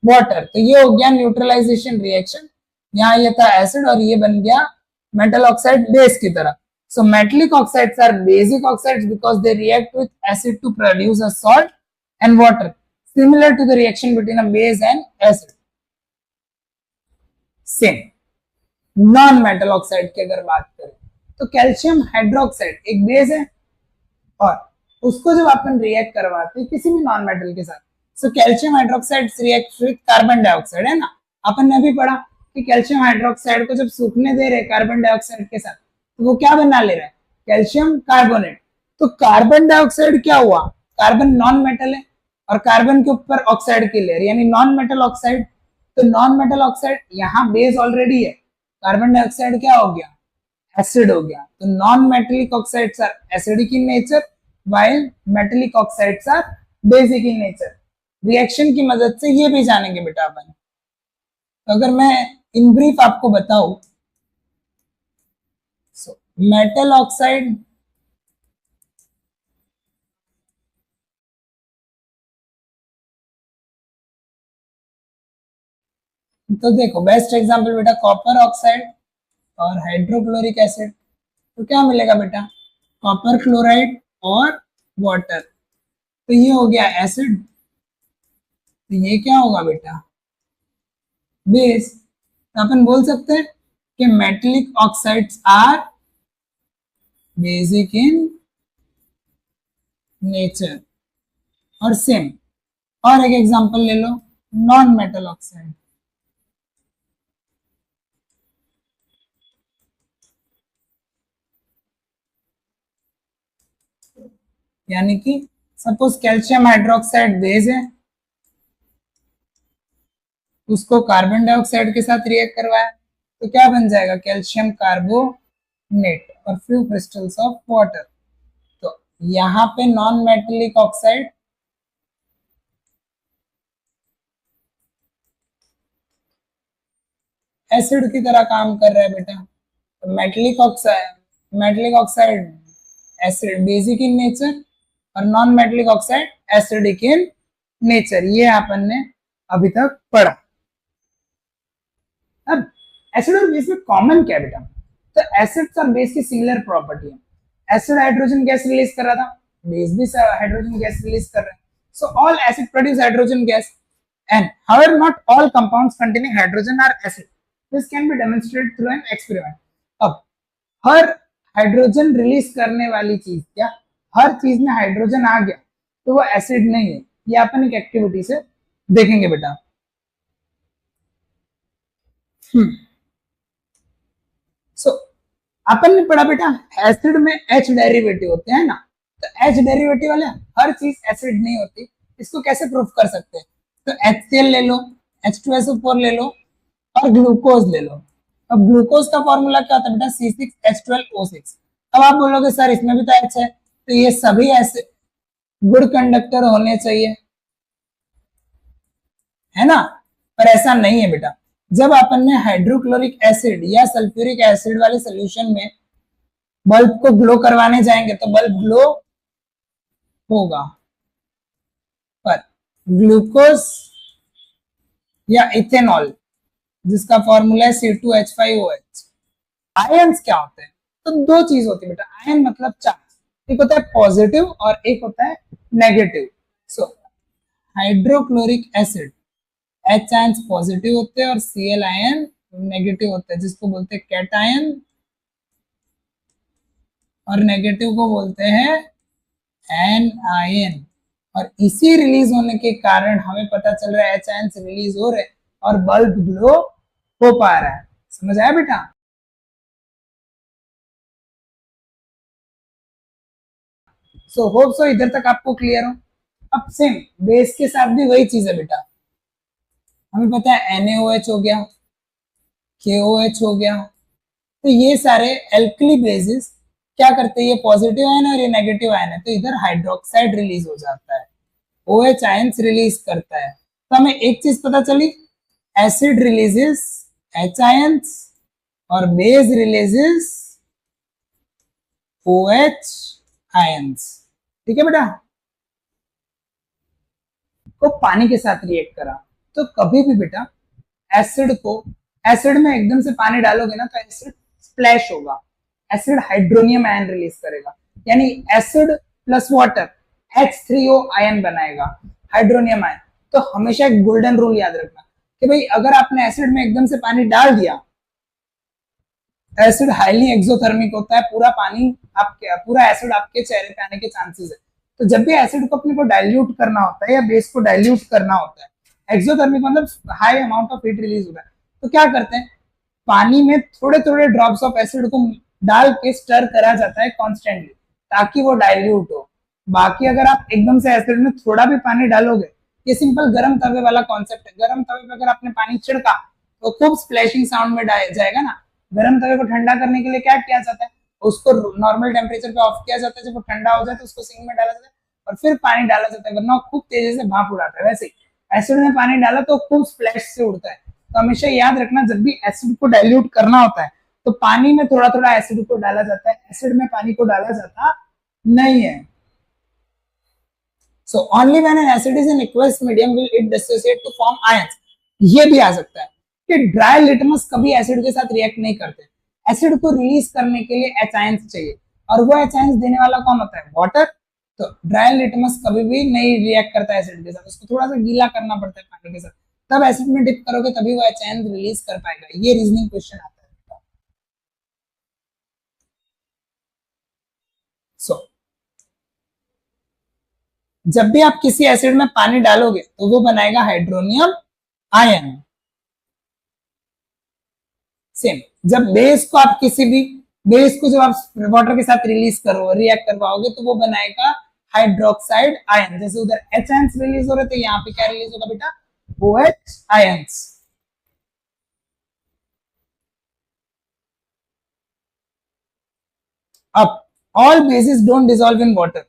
water, तो ये हो गया न्यूट्रलाइजेशन रिएक्शन। यहाँ ये था एसिड और ये बन गया मेटल ऑक्साइड बेस की तरह। So metallic oxides are basic oxides because they react with acid to produce a salt and water, similar to the reaction between a base and acid. Same. Non-metal oxide की अगर बात करें तो calcium hydroxide एक base है और उसको जब अपन रिएक्ट करवाते हैं किसी भी नॉन मेटल के साथ, so calcium hydroxide react with carbon dioxide, है ना। अपन ने भी पढ़ा कि कैल्शियम हाइड्रोक्साइड को जब सूखने दे रहे कार्बन डाइऑक्साइड के साथ तो वो क्या बना ले रहा है, कैल्शियम कार्बोनेट। तो कार्बन डाइऑक्साइड क्या हुआ, कार्बन नॉन मेटल है और कार्बन के ऊपर ऑक्साइड की लेयर यानी नॉन मेटल ऑक्साइड। तो नॉन मेटल ऑक्साइड यहाँ बेस ऑलरेडी है, कार्बन डाइऑक्साइड क्या हो गया, एसिड हो गया। तो non metallic oxides are acidic in nature while metallic oxides are basic in nature. Reaction की मदद से ये भी जानेंगे बेटा अपन। तो अगर मैं इन ब्रीफ आपको बताऊं, मेटल ऑक्साइड तो देखो बेस्ट एग्जांपल बेटा कॉपर ऑक्साइड और हाइड्रोक्लोरिक एसिड, तो क्या मिलेगा बेटा, कॉपर क्लोराइड और वाटर, तो ये हो गया एसिड। तो ये क्या होगा बेटा, बेस। तो अपन बोल सकते हैं कि metallic oxides are basic in nature. और सेम और एक एग्जांपल ले लो, नॉन मेटल ऑक्साइड। यानी कि सपोज कैल्शियम हाइड्रोक्साइड बेस है, उसको कार्बन डाइऑक्साइड के साथ रिएक्ट करवाया तो क्या बन जाएगा, कैल्शियम कार्बोनेट और फ्यू क्रिस्टल्स ऑफ वाटर। तो यहाँ पे नॉन मेटेलिक ऑक्साइड एसिड की तरह काम कर रहा है बेटा। तो metallic oxide acid basic in nature और non metallic oxide acidic in nature, ये अपन ने अभी तक पढ़ा। अब एसिड और बेस में कॉमन क्या बेटा, तो एसिड्स और बेस की सिमिलर प्रॉपर्टी है। एसिड हाइड्रोजन गैस रिलीज कर रहा था, बेस भी हाइड्रोजन गैस रिलीज कर रहा है, so all acid produce hydrogen gas and however not all compounds containing hydrogen are acid, this can be demonstrated through an experiment. अब हर हाइड्रोजन रिलीज करने वाली चीज, क्या हर चीज में हाइड्रोजन आ गया तो वो एसिड नहीं है। ये अपन एक एक्टिविटी से देखेंगे बेटा। सो अपन ने पढ़ा बेटा एसिड में H डेरिवेटिव होते हैं ना, तो H डेरिवेटिव वाले हर चीज एसिड नहीं होती। इसको कैसे प्रूफ कर सकते हैं? तो HCl ले लो, H2SO4 ले लो और ग्लूकोज ले लो। अब ग्लूकोज का फॉर्मूला क्या होता है बेटा? C6H12O6। अब आप बोलोगे सर इसमें भी तो H है, तो ये सभी ऐसे गुड कंडक्टर होने चाहिए, है ना? पर ऐसा नहीं है बेटा। जब अपन ने हाइड्रोक्लोरिक एसिड या सल्फ्यूरिक एसिड वाले सोल्यूशन में बल्ब को ग्लो करवाने जाएंगे तो बल्ब ग्लो होगा, पर ग्लूकोज या इथेनॉल जिसका फॉर्मूला है C2H5OH, आयंस क्या होते हैं? तो दो चीज होती है बेटा। आयन मतलब चार्ज, एक होता है पॉजिटिव और एक होता है negative. So hydrochloric acid H ions positive होते हैं और Cl आयन नेगेटिव होते हैं, जिसको बोलते हैं कैटायन, और नेगेटिव को बोलते हैं एनायन। और इसी रिलीज होने के कारण हमें पता चल रहा है H आयंस रिलीज हो रहे और बल्ब ग्लो हो पा रहा है। समझ आया बेटा? सो होप सो इधर तक आपको क्लियर हो। अब सेम बेस के साथ भी वही चीज है बेटा। हमें पता है NaOH हो गया, KOH हो गया, तो ये सारे एल्कली बेसिस क्या करते हैं? ये पॉजिटिव आयन और ये नेगेटिव आयन है, तो इधर हाइड्रोक्साइड रिलीज हो जाता है, OH आयंस रिलीज करता है। तो हमें एक चीज पता चली, एसिड रिलीजेस H आयंस और बेस रिलीजेस OH आयंस। ठीक है बेटा? को पानी के साथ रिएक्ट करा तो कभी भी बेटा एसिड में एकदम से पानी डालोगे ना तो एसिड स्प्लैश होगा, एसिड हाइड्रोनियम आयन रिलीज करेगा, यानी acid plus water H3O ion बनाएगा, हाइड्रोनियम आयन। तो हमेशा एक गोल्डन रूल याद रखना कि भाई अगर आपने एसिड में एकदम से पानी डाल दिया, एसिड हाईली एक्सोथर्मिक होता है, पूरा एसिड आपके चेहरे पे आने के चांसेस है। तो जब भी एसिड को अपने को डाइल्यूट करना होता है या बेस को डाइल्यूट करना होता है, एक्सोथर्मिक मतलब high amount of heat release होता है, तो क्या करते हैं? पानी में थोड़े थोड़े ड्रॉप्स ऑफ एसिड को डाल के स्टर करा जाता है कॉन्स्टेंटली, ताकि वो डाइल्यूट हो। बाकी अगर आप एकदम से एसिड में थोड़ा भी पानी डालोगे, ये सिंपल गर्म तवे वाला कॉन्सेप्ट है। गर्म तवे पे अगर आपने पानी छिड़का तो खूब स्प्लैशिंग साउंड में जाएगा ना। गर्म तवे को ठंडा करने के लिए क्या किया जाता है? उसको नॉर्मल टेम्परेचर पे ऑफ किया जाता है, जब वो ठंडा हो जाए तो उसको सिंक में डाला जाता है और फिर पानी डाला जाता है, वरना खूब तेजी से भाप उड़ाता है। वैसे ही एसिड में पानी डाला तो खूब स्प्लैश से उड़ता है। तो हमेशा याद रखना, जब भी एसिड को डाइल्यूट करना होता है तो पानी में थोड़ा थोड़ा एसिड को डाला जाता है, एसिड में पानी को डाला जाता नहीं है। So only when an acid is in aqueous medium will it dissociate to form ions। ये भी आ सकता है कि ड्राई लिटमस कभी एसिड के साथ रिएक्ट नहीं करते। एसिड को रिलीज करने के लिए H आयंस चाहिए, और वो H आयंस देने वाला कौन होता है? वाटर। तो ड्राई लिटमस कभी भी नहीं रिएक्ट करता एसिड के साथ, उसको थोड़ा सा गीला करना पड़ता है पानी के साथ, तब एसिड में डिप करोगे तभी वो H आयंस रिलीज कर पाएगा। ये रीजनिंग क्वेश्चन आता है। सो जब भी आप किसी एसिड में पानी डालोगे तो वो बनाएगा हाइड्रोनियम आयन। सेम जब बेस को आप जब आप वाटर के साथ रिलीज करो, रिएक्ट करवाओगे, तो वो बनाएगा हाइड्रोक्साइड आयन। जैसे उधर H आयंस रिलीज हो रहे थे, यहाँ पे क्या रिलीज होगा बेटा? OH ions. अब all bases don't dissolve in water.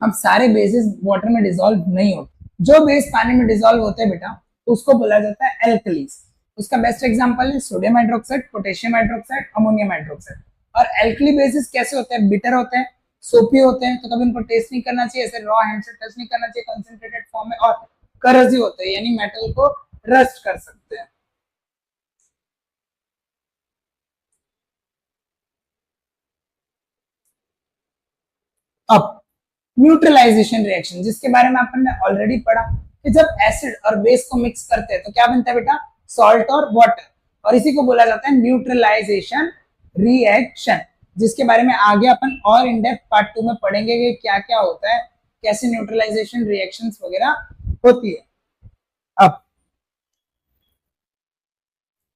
अब सारे बेसिस वाटर में डिसॉल्व नहीं होते। जो बेस पानी में डिसॉल्व होते हैं बेटा, उसको बोला जाता है एल्कलीज। उसका बेस्ट एग्जांपल है sodium hydroxide, potassium hydroxide, ammonium hydroxide. और एल्कली बेसिस कैसे होते हैं? बिटर होते हैं, सोपी होते हैं, तो कभी उनको टेस्ट नहीं करना चाहिए, ऐसे रॉ हैंड से टच नहीं करना चाहिए, कंसंट्रेटेड फॉर्म में, और करजी होते हैं, यानी मेटल को रस्ट कर सकते हैं। अब न्यूट्रलाइजेशन रिएक्शन, जिसके बारे में अपन ने ऑलरेडी पढ़ा कि जब एसिड और बेस को मिक्स करते हैं तो क्या बनता है बेटा? सॉल्ट और वाटर, और इसी को बोला जाता है न्यूट्रलाइजेशन रिएक्शन। जिसके बारे में आगे अपन और इन डेप्थ पार्ट 2 में पढ़ेंगे कि क्या क्या होता है, कैसे न्यूट्रलाइजेशन रिएक्शंस वगैरह होती है। अब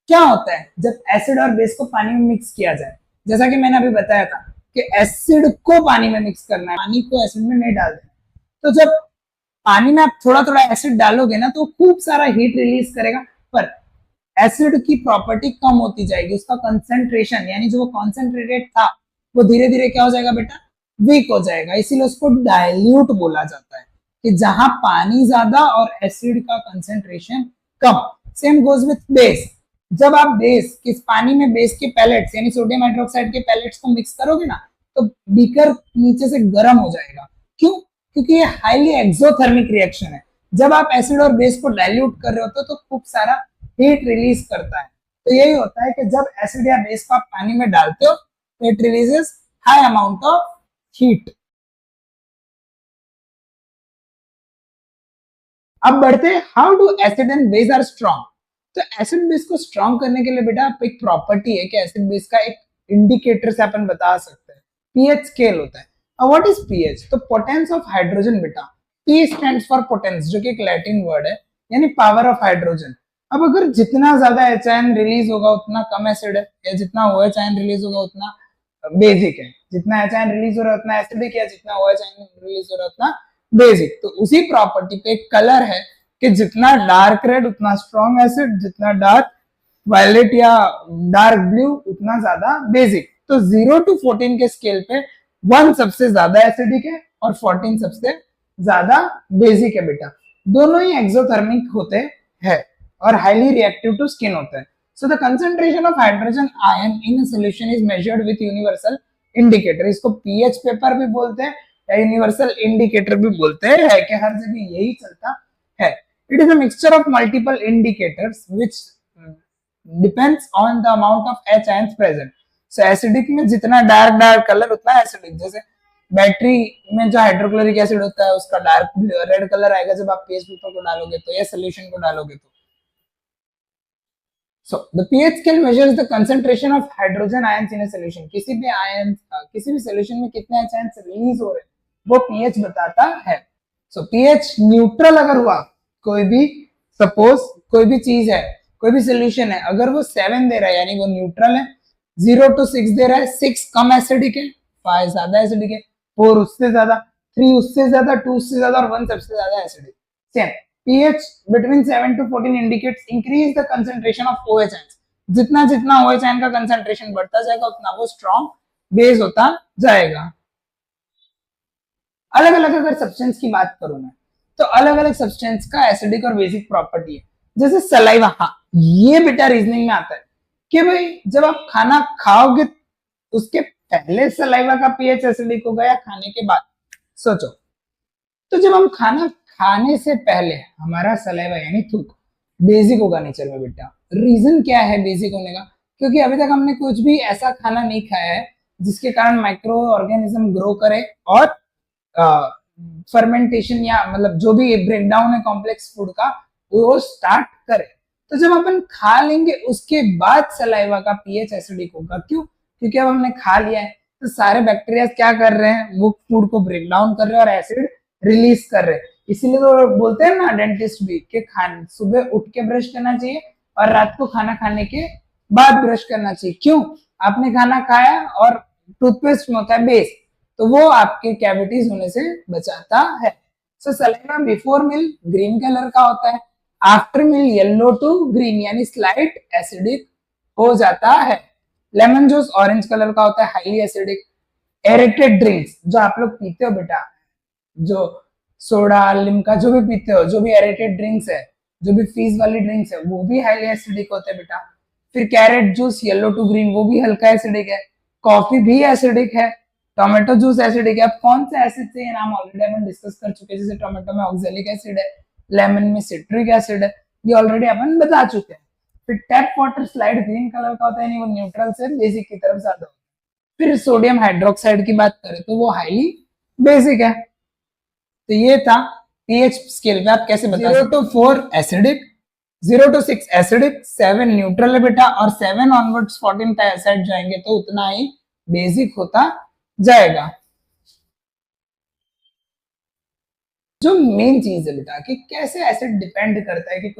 क्या होता है जब एसिड और बेस को पानी में मिक्स किया जाए, जैसा कि मैंने अभी बताया था कि एसिड को पानी में मिक्स करना है, पानी को एसिड में नहीं डाल देना। तो जब पानी में आप थोड़ा थोड़ा एसिड डालोगे ना तो खूब सारा हीट रिलीज करेगा, पर एसिड की प्रॉपर्टी कम होती जाएगी, उसका कंसेंट्रेशन यानी जो वो कॉन्सेंट्रेटेड था वो धीरे धीरे क्या हो जाएगा बेटा, वीक हो जाएगा। इसीलिए उसको डाइल्यूट बोला जाता है कि जहां पानी ज्यादा और एसिड का concentration come. Same goes with base, जब आप बेस किस पानी में बेस के पैलेट्स यानी सोडियम हाइड्रोक्साइड के पैलेट्स को मिक्स करोगे ना तो बीकर नीचे से गर्म हो जाएगा। क्यों? क्योंकि ये हाईली एक्सोथर्मिक रिएक्शन है। जब आप एसिड और बेस को डाइल्यूट कर रहे होते हो तो खूब सारा हीट रिलीज करता है। तो यही होता है कि जब एसिड या बेस को आप पानी में डालते हो तो it releases high amount of heat. अब बढ़ते हैं how do acid and base are strong. तो एसिड बेस को स्ट्रॉन्ग करने के लिए बेटा एक प्रॉपर्टी है कि एसिड बेस का एक इंडिकेटर से अपन बता सकते हैं, पीएच स्केल होता है। अब व्हाट इज पीएच? तो पोटेंस ऑफ हाइड्रोजन बेटा, पी स्टैंड्स फॉर पोटेंस जो कि एक लैटिन वर्ड है यानी पावर ऑफ हाइड्रोजन। अब अगर जितना ज्यादा एचआईएन रिलीज होगा उतना कम एसिड है, या जितना ओएचआईएन रिलीज होगा उतना बेसिक है, जितना एचआईएन रिलीज हो रहा है उतना एसिडिक है, जितना ओएचआईएन रिलीज हो रहा है उतना बेसिक। तो उसी प्रॉपर्टी पे एक कलर है कि जितना डार्क रेड उतना स्ट्रॉन्ग एसिड, जितना डार्क वायलेट या डार्क ब्लू उतना ज्यादा बेसिक। तो 0 to 14 के स्केल पे 1 सबसे ज्यादा एसिडिक है और 14 सबसे ज्यादा बेसिक है बेटा। दोनों ही एक्सोथर्मिक होते हैं और हाईली रिएक्टिव टू स्किन होते हैं। So the concentration of hydrogen ion in a solution is measured with universal indicator. इसको पीएच पेपर भी बोलते हैं या यूनिवर्सल इंडिकेटर भी बोलते हैं, है कि हर जगह यही चलता है। It is a mixture of multiple indicators which depends on the amount of H ions present. So acidic में जितना डार्क कलर उतना एसिडिक, जैसे बैटरी में जो हाइड्रोक्लोरिक एसिड होता है उसका डार्क रेड कलर आएगा जब आप पीएच पेपर को डालोगे तो, या सोल्यूशन को डालोगे तो। So the pH scale measures the concentration of hydrogen ions in a solution. किसी भी solution में कितने ions रिलीज हो रहे हैं वो pH बताता है। So pH न्यूट्रल अगर हुआ, कोई भी सपोज कोई भी चीज है, कोई भी सोल्यूशन है, अगर वो 7 दे रहा है यानी वो न्यूट्रल है, 0 to 6 दे रहा है, 6 कम एसिडिक है, 5 ज्यादा एसिडिक है, 4 उससे ज्यादा, 3 उससे ज्यादा, 2 उससे ज्यादा और 1 सबसे ज्यादा acidic. Same pH between 7 to 14 indicates increase the concentration of OH ions. जितना जितना OH ion का कंसंट्रेशन बढ़ता जाएगा उतना वो स्ट्रॉन्ग बेस होता जाएगा। अलग अलग अगर सब्सटेंस की बात करूं मैं तो अलग अलग सब्सटेंस का एसिडिक और बेसिक प्रॉपर्टी है। जैसे सलाइवा, हाँ ये बेटा रीजनिंग में आता है कि भाई जब आप खाना खाओगे उसके पहले सलाइवा का पीएच एसिडिक होगा या खाने के बाद? सोचो। तो जब हम खाना खाने से पहले हमारा सलाइवा यानी थूक बेसिक होगा नेचर में बेटा। रीजन क्या है बेसिक होने का? क्योंकि अभी तक हमने कुछ भी ऐसा खाना नहीं खाया है जिसके कारण माइक्रो ऑर्गेनिज्म ग्रो करे और फर्मेंटेशन या मतलब जो भी ब्रेक डाउन है कॉम्प्लेक्स फूड का वो स्टार्ट करे। तो जब अपन खा लेंगे उसके बाद सलाइवा का पीएच एसिडिक होगा। क्यों? क्योंकि अब हमने खा लिया है तो सारे बैक्टीरिया क्या कर रहे हैं, वो फूड को ब्रेक डाउन कर रहे हैं और एसिड रिलीज कर रहे हैं। इसीलिए तो बोलते हैं ना डेंटिस्ट भी कि सुबह उठ के ब्रश करना चाहिए और रात को खाना खाने के बाद ब्रश करना चाहिए। क्यों? आपने खाना खाया और टूथपेस्ट में होता है बेस, तो वो आपके कैविटीज होने से बचाता है। So saliva before meal green colour का होता है, after meal yellow to green यानी स्लाइट एसिडिक हो जाता है। लेमन जूस ऑरेंज कलर का होता है, हाईली एसिडिक। एरेटेड ड्रिंक्स जो आप लोग पीते हो बेटा, जो सोडा लिम्का जो भी पीते हो, जो भी एरेटेड ड्रिंक्स है, जो भी फीस वाली ड्रिंक्स है वो भी हाईली एसिडिक होते हैं बेटा। फिर carrot juice yellow to green वो भी हल्का एसिडिक है। कॉफी भी एसिडिक है। टोमेटो जूस एसिडिक है। अब कौन से एसिड से ये नाम ऑलरेडी अपन डिस्कस कर चुके हैं, जैसे टोमेटो में ऑक्सैलिक एसिड है, लेमन में सिट्रिक एसिड है, ये ऑलरेडी अपन बता चुके हैं। फिर tap water slide green colour का होता है यानी वो न्यूट्रल से बेसिक की तरफ ज्यादा होता है। फिर सोडियम हाइड्रोक्साइड की बात करें तो वो हाईली बेसिक है। तो ये था पीएच स्केल पे आप कैसे बता 0 to 4 acidic, 0 to 6 acidic, 7 neutral है बेटा और 7 ऑनवर्ड्स 14 साइड जाएंगे तो उतना ही बेसिक होता जाएगा। जो मेन चीज है बेटा कि कैसे एसिड डिपेंड करता है कि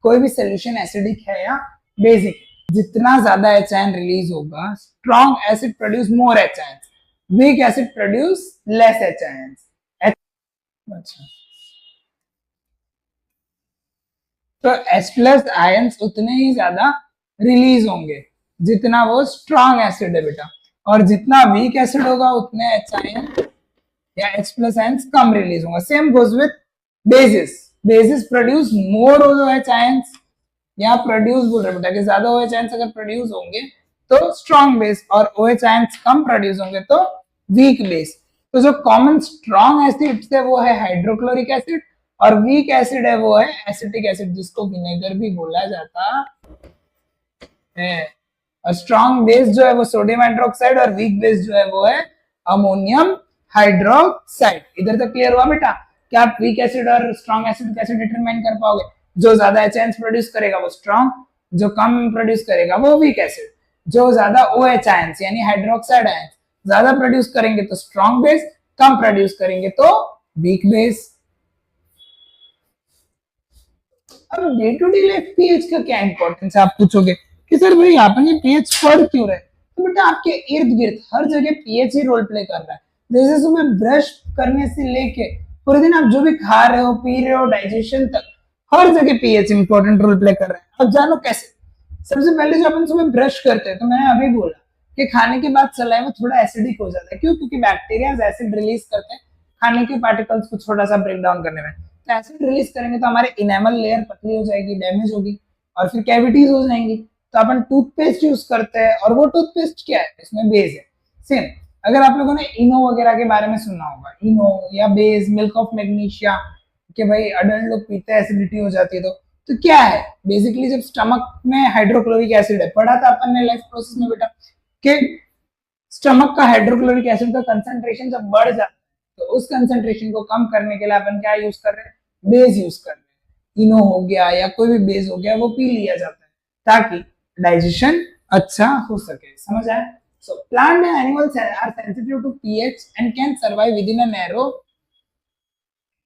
कोई भी सोल्यूशन एसिडिक है या बेसिक। जितना ज्यादा एच रिलीज होगा, strong acid produce more H, weak acid produce less H. अच्छा, तो H प्लस आयंस उतने ही ज्यादा रिलीज होंगे जितना वो स्ट्रॉन्ग एसिड है बेटा, और जितना वीक एसिड होगा उतने H आयन या H प्लस आयंस कम रिलीज होगा। Same goes with basis, basis produce more OH ions, या प्रोड्यूस बोल रहे बेटा कि ज्यादा OH आयंस अगर प्रोड्यूस होंगे तो स्ट्रॉन्ग बेस, और OH आयंस कम प्रोड्यूस होंगे तो वीक बेस। तो जो कॉमन स्ट्रॉन्ग एसिड है वो है हाइड्रोक्लोरिक एसिड, और वीक एसिड है वो है एसिटिक एसिड, जिसको विनेगर भी बोला जाता है। और स्ट्रॉन्ग बेस जो है वो सोडियम हाइड्रोक्साइड, और वीक बेस जो है वो है अमोनियम हाइड्रोक्साइड। इधर तक क्लियर हुआ बेटा? क्या आप वीक एसिड और स्ट्रॉन्ग एसिड कैसे डिटरमाइन कर पाओगे? जो ज्यादा एच प्रोड्यूस करेगा वो स्ट्रॉन्ग, जो कम प्रोड्यूस करेगा वो वीक एसिड। जो ज्यादा OH आयंस यानी हाइड्रोक्साइड आयंस ज्यादा प्रोड्यूस करेंगे तो स्ट्रॉन्ग बेस, कम प्रोड्यूस करेंगे तो वीक बेस। अब day to day life pH का क्या इंपॉर्टेंस है, आप पूछोगे कि सर भाई आपने पीएच पढ़ क्यों रहे? तो बेटा आपके इर्द गिर्द हर जगह पीएच ही रोल प्ले कर रहा है। जैसे सुबह ब्रश करने से लेके पूरे दिन आप जो भी खा रहे हो, पी रहे हो, डाइजेशन तक, हर जगह पीएच इंपॉर्टेंट रोल प्ले कर रहा है। अब जानो कैसे? सबसे पहले जो अपन सुबह ब्रश करते हैं, तो मैंने अभी बोला कि खाने के बाद सलाइवा थोड़ा एसिडिक हो जाता है। क्यों? क्योंकि बैक्टीरिया एसिड रिलीज करते हैं खाने के पार्टिकल्स को थोड़ा सा ब्रेक डाउन करने में। तो एसिड रिलीज करेंगे तो हमारे इनेमल लेयर पतली हो जाएगी, डैमेज होगी, और फिर कैविटीज हो जाएंगी। तो अपन टूथपेस्ट यूज करते हैं, और वो टूथपेस्ट क्या है? इसमें बेस है। सेम अगर आप लोगों ने इनो वगैरह के बारे में सुना होगा, इनो या बेस, मिल्क ऑफ मैग्नीशिया, कि भाई अडल्ट लोग पीते हैं एसिडिटी हो जाती है। तो क्या है बेसिकली? जब स्टमक में हाइड्रोक्लोरिक एसिड है, पढ़ा था अपन ने लाइफ प्रोसेस में बेटा कि स्टमक का हाइड्रोक्लोरिक एसिड का कंसंट्रेशन जब बढ़ जाता है तो उस कंसंट्रेशन को कम करने के लिए अपन क्या यूज कर रहे हैं? बेस यूज कर रहे हैं। इनो हो गया या कोई भी बेस हो गया, वो पी लिया जाता है ताकि डाइजेशन अच्छा हो सके। समझ आया? So plant and animals are sensitive to pH and can survive within a narrow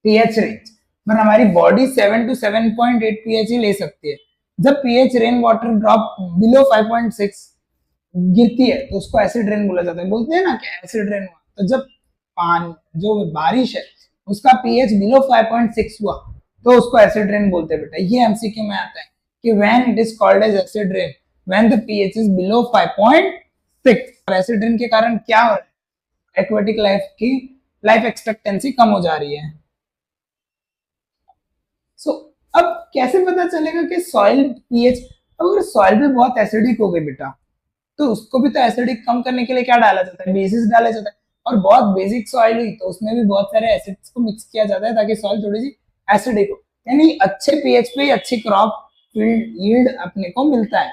pH range. पर हमारी बॉडी 7 to 7.8 पीएच ही ले सकती है। जब pH rain water drop below 5.6 गिरती है तो उसको एसिड रेन बोला जाता है। बोलते हैं ना कि एसिड रेन हुआ। तो जब पानी, जो बारिश है, उसका पीएच बिलो 5.6 हुआ तो उसको एसिड रेन बोलते हैं बेटा। ये एमसीक्यू में आता है कि when it is called as acid rain when the pH is below 5.6। और एसिड रेन के कारण क्या हो रहा है? एक्वेटिक लाइफ की लाइफ एक्सपेक्टेंसी कम हो जा रही है। सो अब कैसे पता चलेगा कि सॉइल पीएच? अगर सॉइल भी बहुत एसिडिक हो गई बेटा तो उसको भी तो एसिडिक कम करने के लिए क्या डाला जाता है? बेसिस डाला जाता है। और बहुत बेसिक सॉइल हुई तो उसमें भी बहुत सारे एसिड्स को मिक्स किया जाता है ताकि सॉइल थोड़ी सी एसिडिक हो, यानी अच्छे पीएच पे अच्छी क्रॉप यील्ड अपने को मिलता है।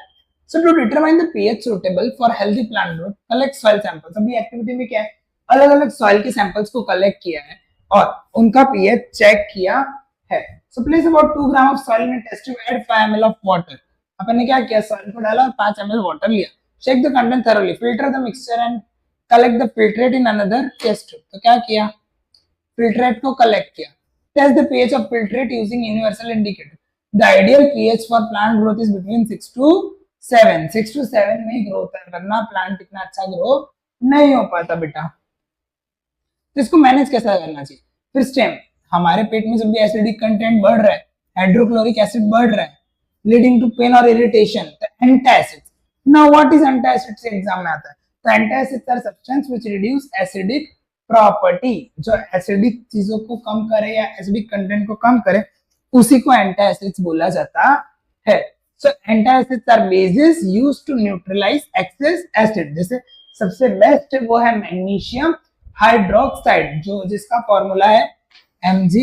So to determine the pH suitable for healthy plant growth, collect soil samples. अभी एक्टिविटी में क्या है? अलग अलग सॉइल के सैंपल्स को कलेक्ट किया है और उनका पीएच चेक किया है। So place about 2 gram of soil in a test tube, add 5 ml of water. अपन ने क्या किया? सॉइल को डाला और 5 ml वाटर लिया। Check the content thoroughly, filter the mixture and collect the filtrate in another test tube. तो क्या किया? Filtrate को collect किया। Test the pH of filtrate using universal indicator. The ideal pH for plant growth is between 6 to 7. 6 to 7 में ही grow होता है, वरना plant इतना अच्छा ग्रो नहीं हो पाता बेटा। तो इसको मैनेज कैसे करना चाहिए? फिर स्टेम, हमारे पेट में जब भी एसिडिक कंटेंट बढ़ रहा है, हाइड्रोक्लोरिक एसिड बढ़ रहा है, लीडिंग टू पेन और इरिटेशन, तो antacids. Now what is antacid? से एग्जाम में आता है। तो antacids are substance which reduce acidic property. जो एसिडिक चीजों को कम करे या एसिडिक कंटेंट को कम करे, उसी को एंटासिड्स बोला जाता है। सो antacids are bases used to neutralize excess acid. जैसे सबसे बेस्ट वो है मैग्नीशियम हाइड्रोक्साइड, जो जिसका फॉर्मूला है Mg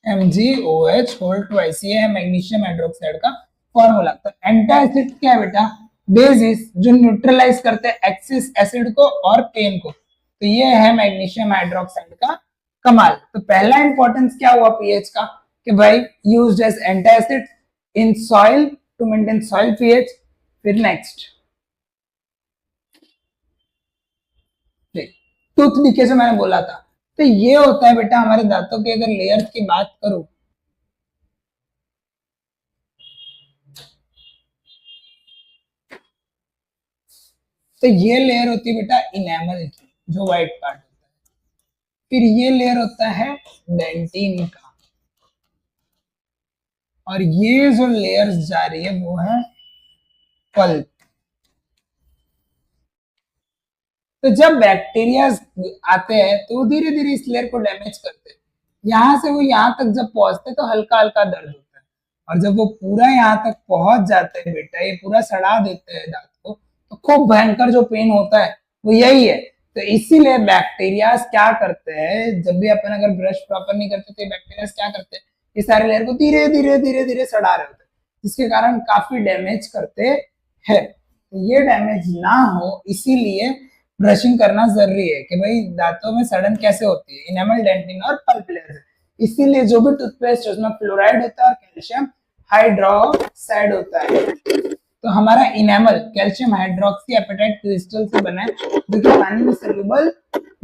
MgOH होल ट्वाइस, ये है मैग्नीशियम हाइड्रोक्साइड का फॉर्मूला। तो एंटासिड क्या है बेटा? बेसिस जो न्यूट्रलाइज करते हैं एक्सिस एसिड को और पेन को। तो ये है मैग्नीशियम हाइड्रोक्साइड का कमाल। तो पहला इंपॉर्टेंस क्या हुआ पीएच का कि भाई used as antacid in soil to maintain soil pH. फिर नेक्स्ट टूथ डीके जो मैंने बोला था, तो ये होता है बेटा हमारे दांतों के, अगर लेयर्स की बात करूं तो ये लेयर होती है बेटा इनेमल की, जो व्हाइट पार्ट होता है। फिर ये लेयर होता है डेंटिन का, और ये जो लेयर्स जा रही है वो है पल्प। तो जब बैक्टीरिया आते हैं तो वो धीरे धीरे इस लेयर को डैमेज करते हैं। यहां से वो यहां तक जब पहुंचते हैं तो हल्का हल्का दर्द होता है, और जब वो पूरा यहाँ तक पहुंच जाते हैं बेटा, ये पूरा सड़ा देते हैं दांत को, तो खूब भयंकर जो पेन होता है वो यही है। तो इसीलिए बैक्टीरिया क्या करते हैं, जब भी अपन अगर ब्रश प्रॉपर नहीं करते तो बैक्टीरिया क्या करते हैं, ये सारे लेयर को धीरे धीरे धीरे धीरे सड़ा रहे होते हैं, जिसके कारण काफी डैमेज करते हैं। तो ये डैमेज ना हो इसीलिए ब्रशिंग करना जरूरी है कि भाई दांतों में सड़न कैसे होती है, इनेमल, डेंटिन और पल्प लेयर है। इसीलिए जो भी टूथपेस्ट उसमें फ्लोराइड होता है और कैल्शियम हाइड्रोक्साइड होता है। तो हमारा enamel calcium hydroxyapatite crystal से बना है, जो कि पानी में सोल्यूबल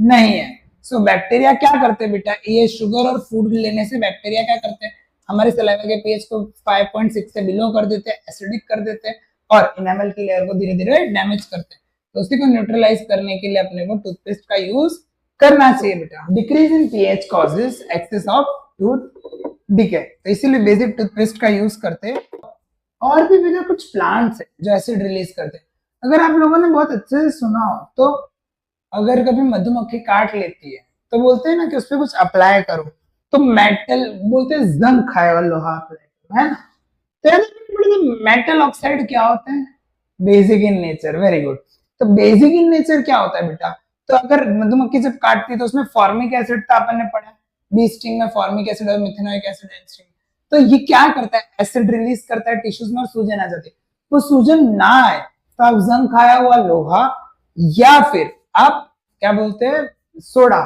नहीं है। सो बैक्टीरिया क्या करते हैं बेटा, ये शुगर और फूड लेने से बैक्टीरिया क्या करते हैं, हमारे सलाइवा के पीएच को 5.6 से बिलो कर देते हैं, एसिडिक कर देते हैं, और इनेमल की लेयर को धीरे धीरे डैमेज करते हैं। तो उसी को न्यूट्रलाइज करने के लिए अपने को टूथपेस्ट का यूज करना चाहिए बेटा। Decrease in pH causes excess of tooth decay, तो इसीलिए बेसिक टूथपेस्ट का यूज करते हैं। और भी बेटा कुछ प्लांट्स है जो एसिड रिलीज करते हैं। अगर आप लोगों ने बहुत अच्छे से सुना हो तो अगर कभी मधुमक्खी काट लेती है तो बोलते हैं ना कि उस पर कुछ अप्लाई करो, तो मेटल बोलते हैं, जंग खाए वाला लोहा अप्लाई करो, है ना। तो मेटल ऑक्साइड क्या होता है, basic in nature, very good. तो बेसिक इन नेचर क्या होता है बेटा, तो अगर मधुमक्खी जब काटती है तो उसमें फॉर्मिक एसिड था, अपन ने पढ़ा बी स्टिंग में फॉर्मिक एसिड और मिथेनोइक एसिड एन स्टिंग। तो ये क्या करता है, एसिड रिलीज करता है टिश्यूज में और सूजन आ जाती है। तो सूजन ना आए तो आप जंग खाया हुआ लोहा या फिर आप क्या बोलते हैं सोडा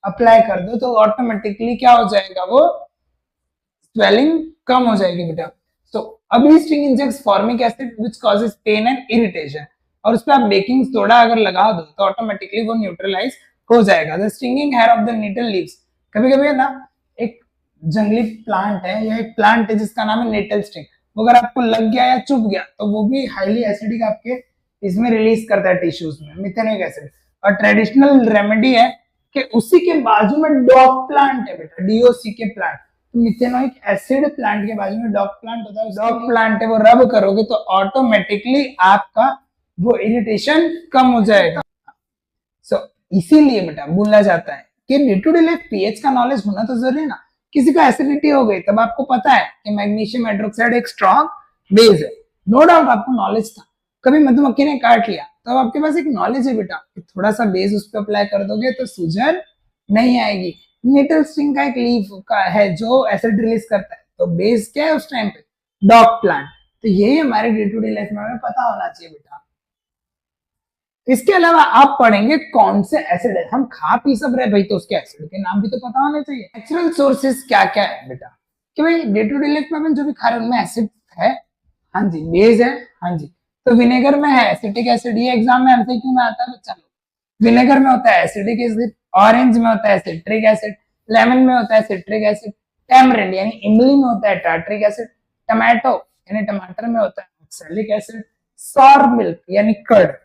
अप्लाई कर दो, तो ऑटोमेटिकली क्या हो जाएगा, वो स्वेलिंग कम हो जाएगी बेटा। तो अभी sting injects formic acid which causes pain and irritation, और उस पर आप बेकिंग सोडा अगर लगा दो तो ऑटोमेटिकली वो न्यूट्रलाइज हो जाएगा। The stinging hair of the needle leaves, कभी कभी ना एक जंगली प्लांट है या एक प्लांट है जिसका नाम है नेटल स्टिंग, वो अगर आपको लग गया या चुभ गया तो वो भी हाईली एसिडिक आपके इसमें रिलीज करता है टिश्यूज में मिथेनोइक एसिड। और ट्रेडिशनल रेमेडी है कि उसी के बाजू में डॉग प्लांट है बेटा, डीओसी के प्लांट, मिथेनोइक एसिड प्लांट के बाजू में डॉग प्लांट होता है, डॉग प्लांट है, वो रब करोगे तो ऑटोमेटिकली आपका वो इरिटेशन कम हो जाएगा। सो इसीलिए बेटा बोला जाता है कि day to day life pH का नॉलेज होना तो जरूरी है ना। किसी को एसिडिटी हो गई तब आपको पता है कि मैग्नीशियम हाइड्रोक्साइड एक स्ट्रॉन्ग बेस है, नो डाउट आपको नॉलेज था। कभी मधुमक्खी ने काट लिया तब आपके पास एक नॉलेज है बेटा कि थोड़ा सा बेस उस पर अप्लाई कर दोगे तो सूजन नहीं आएगी। नेटल स्टिंग का एक लीफ का है जो एसिड रिलीज करता है, तो बेस क्या है उस टाइम पे, डॉग प्लांट। तो यही हमारे डे टू डे लाइफ में हमें पता होना चाहिए बेटा। इसके अलावा आप पढ़ेंगे कौन से एसिड है, हम खा पी सब रहे भाई तो उसके एसिड के नाम भी तो पता होने चाहिए। नेचुरल सोर्सेज क्या क्या है बेटा, कि भाई डे टू डे लाइफ में अपन जो भी खा रहे हैं उनमें एसिड है, हाँ जी, बेस है, हाँ जी। तो विनेगर में है एसिटिक एसिड, ये एग्जाम में एमसीक्यू में आता है बच्चा लोग। विनेगर में होता है एसिडिक एसिड, ऑरेंज में होता है सिट्रिक एसिड, लेमन में होता है सिट्रिक एसिड, टैमरिंड यानी इमली में होता है टार्ट्रिक एसिड, टमाटो यानी टमाटर में होता है ऑक्सैलिक एसिड, सॉर मिल्क यानी कर्ड,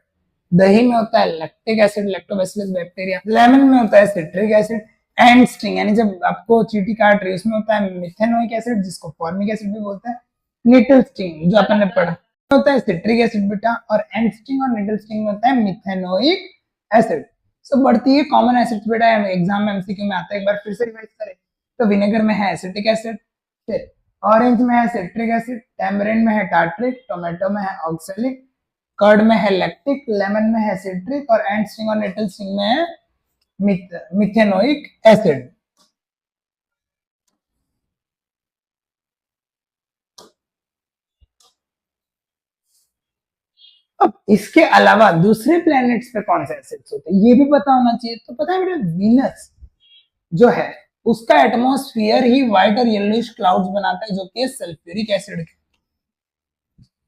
दही में होता है lactic acid lactobacillus bacteria, lemon में होता है सिट्रिक एसिड, एंड स्टिंग यानी जब आपको चींटी काट रही है उसमें होता है मिथेनोइक एसिड जिसको फॉर्मिक एसिड भी बोलते हैं, निटल स्टिंग जो अपन ने पढ़ा होता है सिट्रिक एसिड बेटा, और एंड स्टिंग और निटल स्टिंग में होता है मिथेनोइक एसिड। सो बढ़ती है कॉमन एसिड्स बेटा, एग्जाम में एमसीक्यू में आता है, एक बार फिर से रिवाइज करें। तो विनेगर में है एसिटिक एसिड, फिर ऑरेंज में है सिट्रिक एसिड, टैमरिंड में है टार्ट्रिक, टोमेटो में है ऑक्सैलिक, कर्ड में है लैक्टिक, लेमन में है सिट्रिक, और एंड स्टिंग और नेटल स्टिंग में है मिथेनोइक एसिड। अब इसके अलावा दूसरे प्लैनेट्स पे कौन से एसिड्स होते हैं ये भी पता होना चाहिए। तो पता है बेटा वीनस जो है उसका एटमॉस्फेयर ही व्हाइट और येलोइश क्लाउड्स बनाता है जो कि सल्फ्यूरिक एसिड के।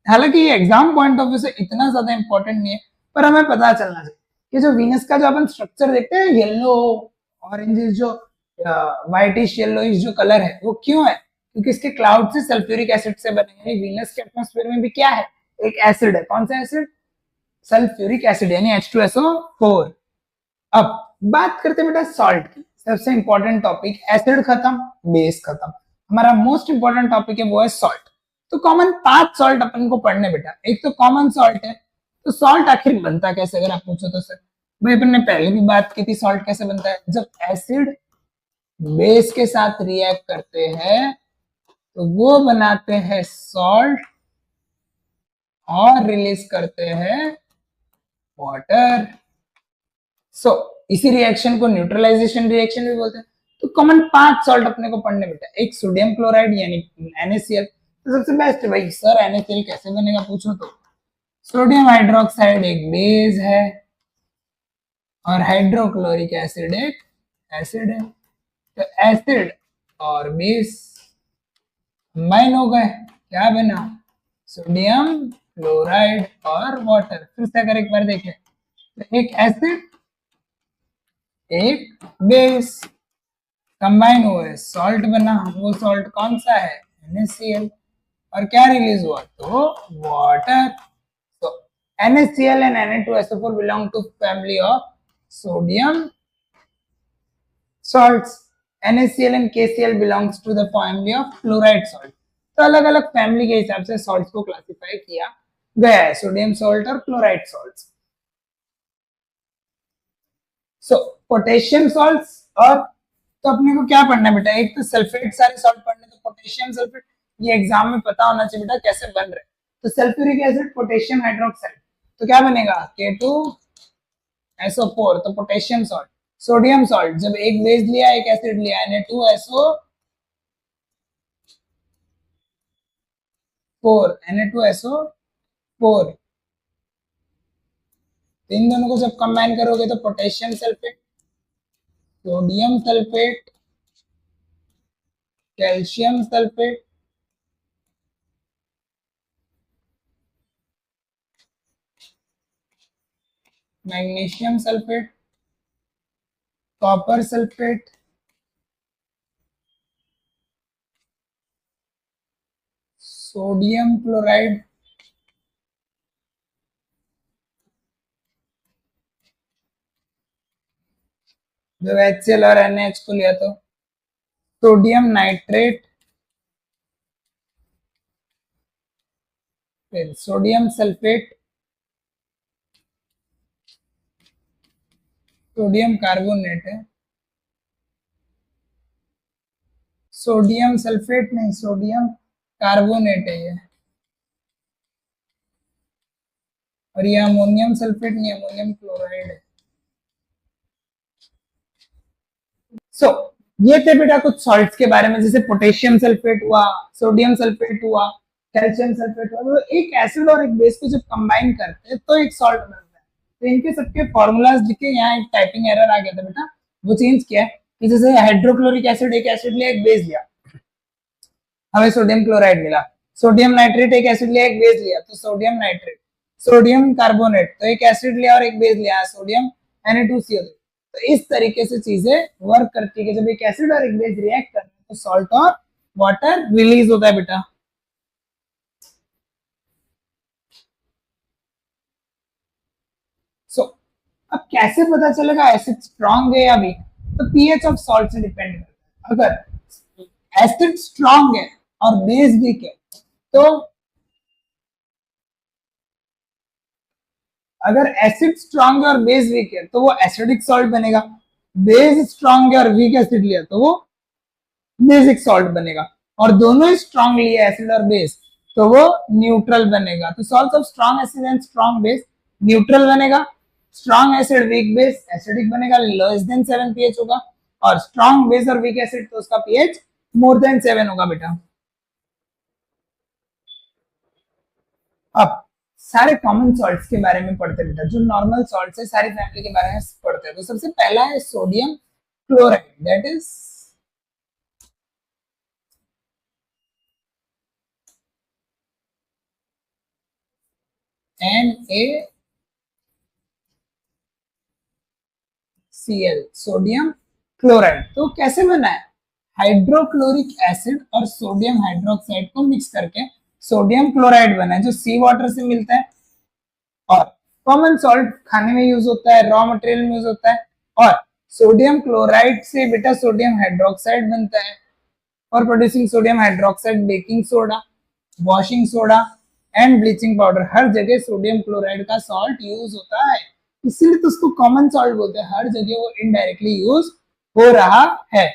हालांकि ये एग्जाम पॉइंट ऑफ व्यू से इतना ज्यादा इंपॉर्टेंट नहीं है पर हमें पता चलना चाहिए कि जो वीनस का जो अपन स्ट्रक्चर देखते हैं येलो ऑरेंज जो व्हाइटिश येलोइश जो कलर है वो क्यों है क्योंकि इसके क्लाउड से सल्फ्यूरिक एसिड से बने हैं। वीनस के एटमॉस्फेयर में भी क्या है एक एसिड है। कौन सा एसिड सल्फ्यूरिक एसिड यानी H2SO4। अब बात करते हैं बेटा सॉल्ट की। सबसे इंपॉर्टेंट टॉपिक एसिड खत्म बेस खत्म हमारा मोस्ट इंपॉर्टेंट टॉपिक है वो है सॉल्ट। तो कॉमन 5 सॉल्ट अपन को पढ़ने बेटा। एक तो कॉमन सॉल्ट है। तो सॉल्ट आखिर बनता कैसे अगर आप पूछो तो सर भाई अपन ने पहले भी बात की थी सॉल्ट कैसे बनता है जब एसिड बेस के साथ रिएक्ट करते हैं तो वो बनाते हैं सॉल्ट और रिलीज करते हैं वाटर। सो इसी रिएक्शन को न्यूट्रलाइजेशन रिएक्शन भी बोलते हैं। तो कॉमन 5 सॉल्ट अपने को पढ़ने बेटा। एक सोडियम क्लोराइड यानी NaCl। तो सबसे बेस्ट है भाई सर NaCl कैसे बनेगा पूछो तो सोडियम हाइड्रोक्साइड एक बेस है और हाइड्रोक्लोरिक एसिड एक एसिड है। तो एसिड और बेस कंबाइन हो गए क्या बना सोडियम क्लोराइड और वाटर। फिर से अगर एक बार देखें तो एक एसिड एक बेस कंबाइन हुए सॉल्ट बना। वो सॉल्ट कौन सा है NaCl और क्या रिलीज हुआ तो वाटर। तो NaCl and Na2SO4 belong to family of sodium salts. NaCl and KCl belongs to the family of chloride salt. तो अलग अलग फैमिली के हिसाब से सॉल्ट्स को क्लासिफाई किया गया है सोडियम सॉल्ट और क्लोराइड सॉल्ट्स। सो पोटेशियम सॉल्ट्स और तो अपने को क्या पढ़ना है बेटा एक तो सल्फेट सारे सॉल्ट पढ़ने तो पोटेशियम सल्फेट ये एग्जाम में पता होना चाहिए बेटा कैसे बन रहे। तो सल्फ्यूरिक एसिड पोटेशियम हाइड्रोक्साइड तो क्या बनेगा K2SO4 तो पोटेशियम सॉल्ट। सोडियम सॉल्ट जब एक बेस लिया एक एसिड लिया Na2SO4 इन दोनों को जब कंबाइन करोगे तो potassium sulphate sodium sulphate calcium sulphate magnesium sulphate copper sulphate sodium chloride जब HCl और NaH को लिया तो सोडियम नाइट्रेट फिर सोडियम सल्फेट सोडियम कार्बोनेट है सोडियम सल्फेट नहीं सोडियम कार्बोनेट है ये और ये अमोनियम सल्फेट नहीं अमोनियम क्लोराइड है। सो ये थे बेटा कुछ सॉल्ट्स के बारे में जैसे पोटेशियम सल्फेट हुआ सोडियम सल्फेट हुआ कैल्शियम सल्फेट हुआ। तो एक एसिड और एक बेस को जब कंबाइन करते हैं तो एक सॉल्ट बनता है। तो इनके सबके फॉर्मूलाज लिखे यहाँ एक टाइपिंग एरर आ गया था बेटा वो चेंज किया है कि जैसे हाइड्रोक्लोरिक एसिड एक एसिड लिया एक बेस लिया हमें सोडियम क्लोराइड मिला। सोडियम नाइट्रेट एक एसिड लिया एक बेस लिया तो सोडियम नाइट्रेट। सोडियम कार्बोनेट तो एक एसिड लिया और एक बेस लिया सोडियम Na2Cl। तो इस तरीके से चीजें वर्क करती है कि जब एक एसिड और एक बेस रिएक्ट करते हैं तो सॉल्ट और वाटर रिलीज होता है बेटा। सो अब कैसे पता चलेगा एसिड स्ट्रांग है या वीक तो पीएच ऑफ सॉल्ट से डिपेंड करता है। अगर एसिड स्ट्रांग है और बेस वीक है तो अगर एसिड स्ट्रांग है और बेस वीक है तो वो एसिडिक सॉल्ट बनेगा। बेस स्ट्रांग है और वीक एसिड लिया तो वो बेसिक सॉल्ट बनेगा और दोनों ही स्ट्रांग लिए एसिड और बेस तो वो न्यूट्रल बनेगा। तो salts of strong acid and strong base neutral बनेगा। Strong acid weak base acidic बनेगा लेस देन 7 pH होगा और स्ट्रांग बेस और वीक एसिड तो उसका pH मोर देन 7 होगा बेटा। अब सारे कॉमन सॉल्ट्स के बारे में पढ़ते हैं बेटा, जो नॉर्मल सॉल्ट्स है सारी फैमिली के बारे में पढ़ते हैं। तो सबसे पहला है sodium chloride, that is NaCl, sodium chloride. तो कैसे बना है? हाइड्रोक्लोरिक एसिड और सोडियम हाइड्रोक्साइड को मिक्स करके सोडियम क्लोराइड बना है, जो सी वाटर से मिलता है। और कॉमन सॉल्ट खाने में यूज होता है, रॉ मटेरियल में यूज होता है। और सोडियम क्लोराइड से बेटा सोडियम हाइड्रोक्साइड बनता है। For producing sodium hydroxide baking soda, washing soda and bleaching powder, हर जगह सोडियम क्लोराइड का सॉल्ट यूज होता है, इसीलिए तो उसको कॉमन सॉल्ट बोलते हैं। हर जगह वो इनडायरेक्टली यूज हो रहा है।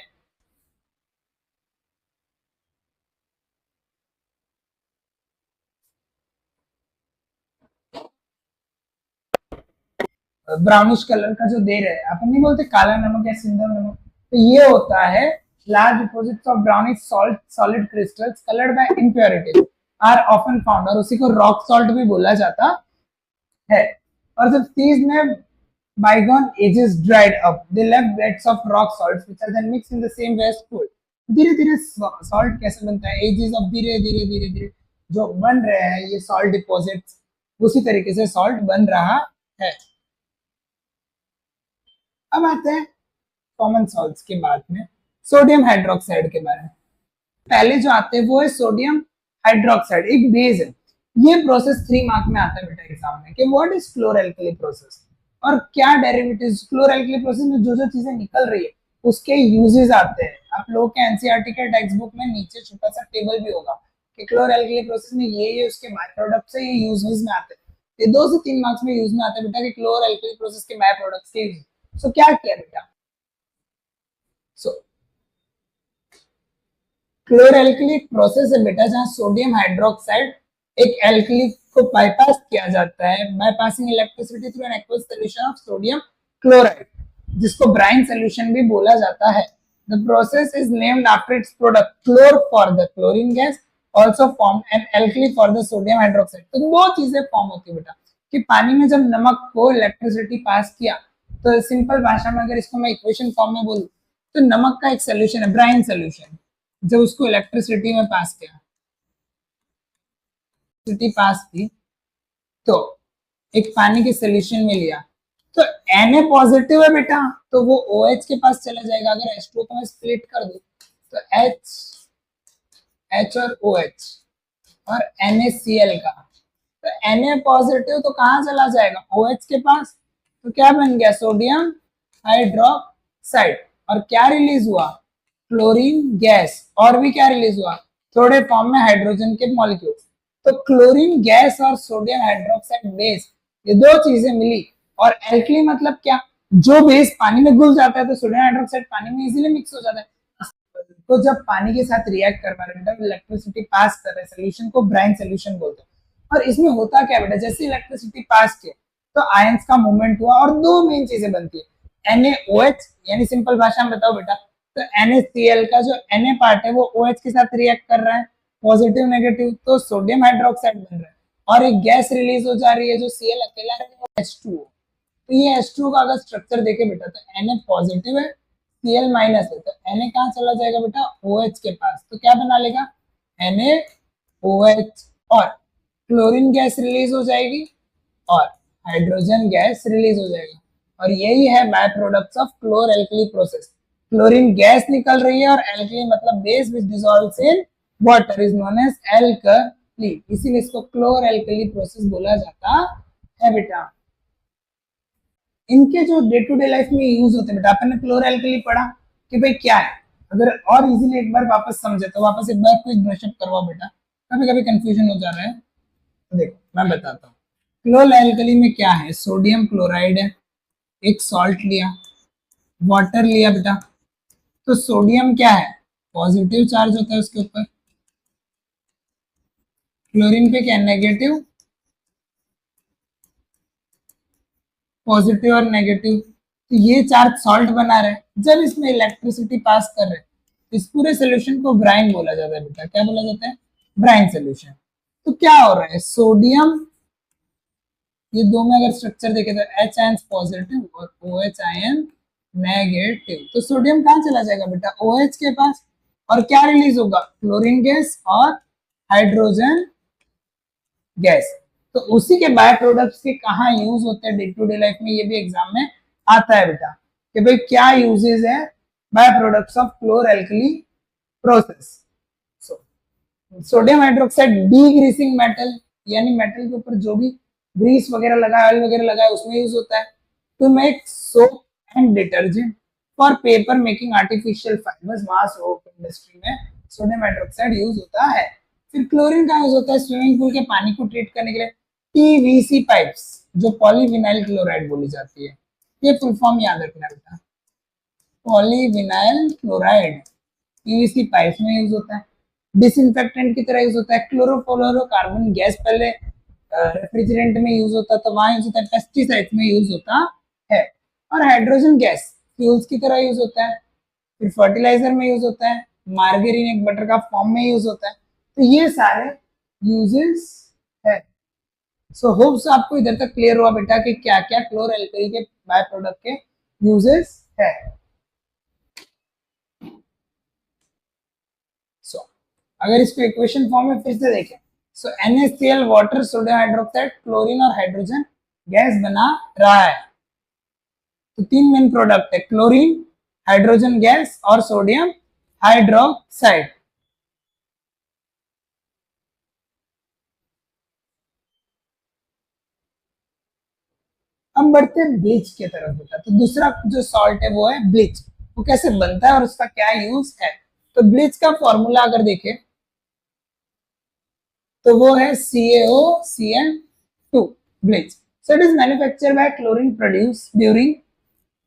ब्राउनिश कलर का जो दे रहे हैं, अपन नहीं बोलते काला नमक या सिंधु नमक, तो ये होता है large deposits of brownish salt solid crystals coloured by impurities are often found, और उसी को रॉक सॉल्ट भी बोला जाता है। और जब these में bygone ages dried up, they left beds of rock salts which are then mixed in the same way as coal. धीरे धीरे सॉल्ट कैसे बनता है? एजेस ऑफ धीरे धीरे धीरे धीरे जो बन रहे हैं ये सॉल्ट डिपॉजिट्स, उसी तरीके से सॉल्ट बन रहा है। अब आते हैं कॉमन सॉल्ट्स के बाद में सोडियम हाइड्रोक्साइड के बारे में। पहले जो आते हैं वो है सोडियम हाइड्रोक्साइड, एक बेस है। ये प्रोसेस 3 मार्क में आता है बेटा एग्जाम में कि व्हाट इज क्लोरएल्कली प्रोसेस और क्या डेरिवेटिव्स क्लोरएल्कली प्रोसेस में जो जो चीजें निकल रही है उसके यूजेस आते हैं। आप लोगों के एनसीईआरटी के टेक्स्ट बुक में नीचे छोटा सा टेबल भी होगा कि क्लोरएल्कली प्रोसेस में ये उसके बाय प्रोडक्ट्स है, ये यूजेस में आते हैं। ये 2 से 3 मार्क्स में यूज में आता है बेटा कि क्लोरएल्कली प्रोसेस के बाय प्रोडक्ट्स के यूज। सो क्या किया बेटा? सो क्लोरएल्कली प्रोसेस है बेटा जहां सोडियम हाइड्रोक्साइड एक एल्कली को बाईपास किया जाता है by passing electricity through an aqueous solution of sodium chloride, जिसको ब्राइन सॉल्यूशन भी बोला जाता है। The process is named after its product chlor for the chlorine gas also form an alkali for the sodium hydroxide. तो 2 चीजें form होती है बेटा कि पानी में जब नमक को इलेक्ट्रिसिटी पास किया, तो सिंपल भाषा में अगर इसको मैं इक्वेशन फॉर्म में बोलूं तो नमक का एक सोल्यूशन है ब्राइन सोल्यूशन, जब उसको इलेक्ट्रिसिटी में पास किया, पास की तो एक पानी के सोल्यूशन में लिया तो Na पॉजिटिव है बेटा, तो वो OH के पास चला जाएगा। अगर H2 को मैं स्प्लिट कर दूं तो H और OH और NaCl का, तो Na पॉजिटिव तो कहाँ चला जाएगा? OH के पास। तो क्या बन गया? Sodium hydroxide. और क्या रिलीज हुआ? Chlorine gas. और भी क्या रिलीज हुआ? थोड़े फॉर्म में हाइड्रोजन के मॉलिक्यूल। तो क्लोरीन गैस और सोडियम हाइड्रोक्साइड बेस, ये 2 चीजें मिली। और एल्कली मतलब क्या? जो बेस पानी में घुल जाता है तो सोडियम हाइड्रोक्साइड पानी में इजीली मिक्स हो जाता है। तो जब पानी के साथ रिएक्ट करवा रहे हैं, इलेक्ट्रिसिटी पास कर रहे हैं, सोल्यूशन को ब्राइन सोल्यूशन बोलते हैं। और इसमें होता क्या बेटा? जैसे इलेक्ट्रिसिटी पास किया तो आयंस का मूवमेंट हुआ और 2 मेन चीजें बनती है, NaOH, यानी सिंपल भाषा में बताओ बेटा, तो NaCl का जो Na पार्ट है वो OH के साथ रिएक्ट कर रहा है, पॉजिटिव नेगेटिव, तो सोडियम हाइड्रोक्साइड बन रहा है और एक गैस रिलीज हो जा रही है जो Cl अकेला है, H2O। तो ये H2O का अगर स्ट्रक्चर देखे बेटा तो Na पॉजिटिव है, Cl माइनस है, तो Na कहाँ चला जाएगा बेटा? OH के पास। तो क्या बना लेगा? NaOH। और क्लोरीन गैस रिलीज हो जाएगी और हाइड्रोजन गैस रिलीज हो जाएगा। और यही है by products of chlor alkali process. Chlorine gas निकल रही है और एल्कली मतलब base which dissolves in water is known as alkali, इसीलिए इसको क्लोरएल्कली प्रोसेस बोला जाता है बेटा। इनके जो डे टू डे लाइफ में यूज होते हैं बेटा, अपन ने क्लोरएल्कली पढ़ा कि भाई क्या है। अगर और इजीली एक बार वापस समझे तो वापस एक बार क्विक ब्रशअप करवाओ बेटा, कभी कभी कंफ्यूजन हो जा रहा है। तो देखो मैं बताता हूँ, क्लोरएल्कली में क्या है? सोडियम क्लोराइड है, एक सॉल्ट लिया, वाटर लिया बेटा, तो सोडियम क्या है? पॉजिटिव चार्ज होता है उसके ऊपर, क्लोरीन पे क्या? नेगेटिव, पॉजिटिव और नेगेटिव, तो ये चार्ज सॉल्ट बना रहे हैं। जब इसमें इलेक्ट्रिसिटी पास कर रहे हैं इस पूरे सोल्यूशन को ब्राइन बोला जाता है बेटा। क्या बोला जाता है? Brine solution. तो क्या हो रहा है? सोडियम ये दो में अगर स्ट्रक्चर देखे तो एच आयन पॉजिटिव और ओ एच आयन नेगेटिव, तो सोडियम कहाँ चला जाएगा बेटा, ओ एच के पास, और क्या रिलीज होगा, क्लोरीन गैस और हाइड्रोजन गैस। तो उसी के बाय प्रोडक्ट्स के कहाँ यूज होते हैं डे टू डे लाइफ में, ये भी एग्जाम में आता है बेटा कि भाई क्या यूजेस है by products of chlor alkali process. Sodium hydroxide degreasing metal, यानी मेटल के ऊपर जो भी ग्रीस वगैरह लगा, ऑयल वगैरह लगा है उसमें यूज होता है। To make soap and detergent, for paper making artificial fibres, वहां सोप इंडस्ट्री में सोडियम हाइड्रोक्साइड यूज होता है। फिर क्लोरीन का यूज होता है स्विमिंग पूल के पानी को ट्रीट करने के लिए, पीवीसी पाइप्स जो पॉलीविनाइल क्लोराइड बोली जाती है, ये फुल फॉर्म याद रखना बेटा, पॉलीविनाइल क्लोराइड पीवीसी पाइप्स में यूज होता है। डिसइंफेक्टेंट की तरह यूज होता है। क्लोरोफ्लोरोकार्बन गैस पहले रेफ्रिजरेंट में यूज होता था, वहां यूज होता है, पेस्टिसाइड्स में यूज होता है। और हाइड्रोजन गैस फ्यूल्स की तरह यूज होता है। फिर फर्टिलाइजर में यूज होता है, मार्गेरिन एक बटर का फॉर्म में यूज होता है। तो ये सारे यूजेस है। सो होप्स आपको इधर तक क्लियर हुआ बेटा कि क्या क्या क्लोर एल्कली के बाय प्रोडक्ट के यूजेस है। अगर इसको इक्वेशन फॉर्म में फिर से देखें, सो NaCl water, sodium hydroxide, chlorine और हाइड्रोजन गैस बना रहा है। तो तीन मेन प्रोडक्ट है, क्लोरीन, हाइड्रोजन गैस और सोडियम हाइड्रोक्साइड। हम बढ़ते हैं ब्लीच की तरफ बेटा। तो दूसरा जो सॉल्ट है वो है ब्लीच। वो कैसे बनता है और उसका क्या यूज है। तो ब्लीच का फॉर्मूला अगर देखें तो वो है CaOCl2 bleach. So it is manufactured by chlorine produce during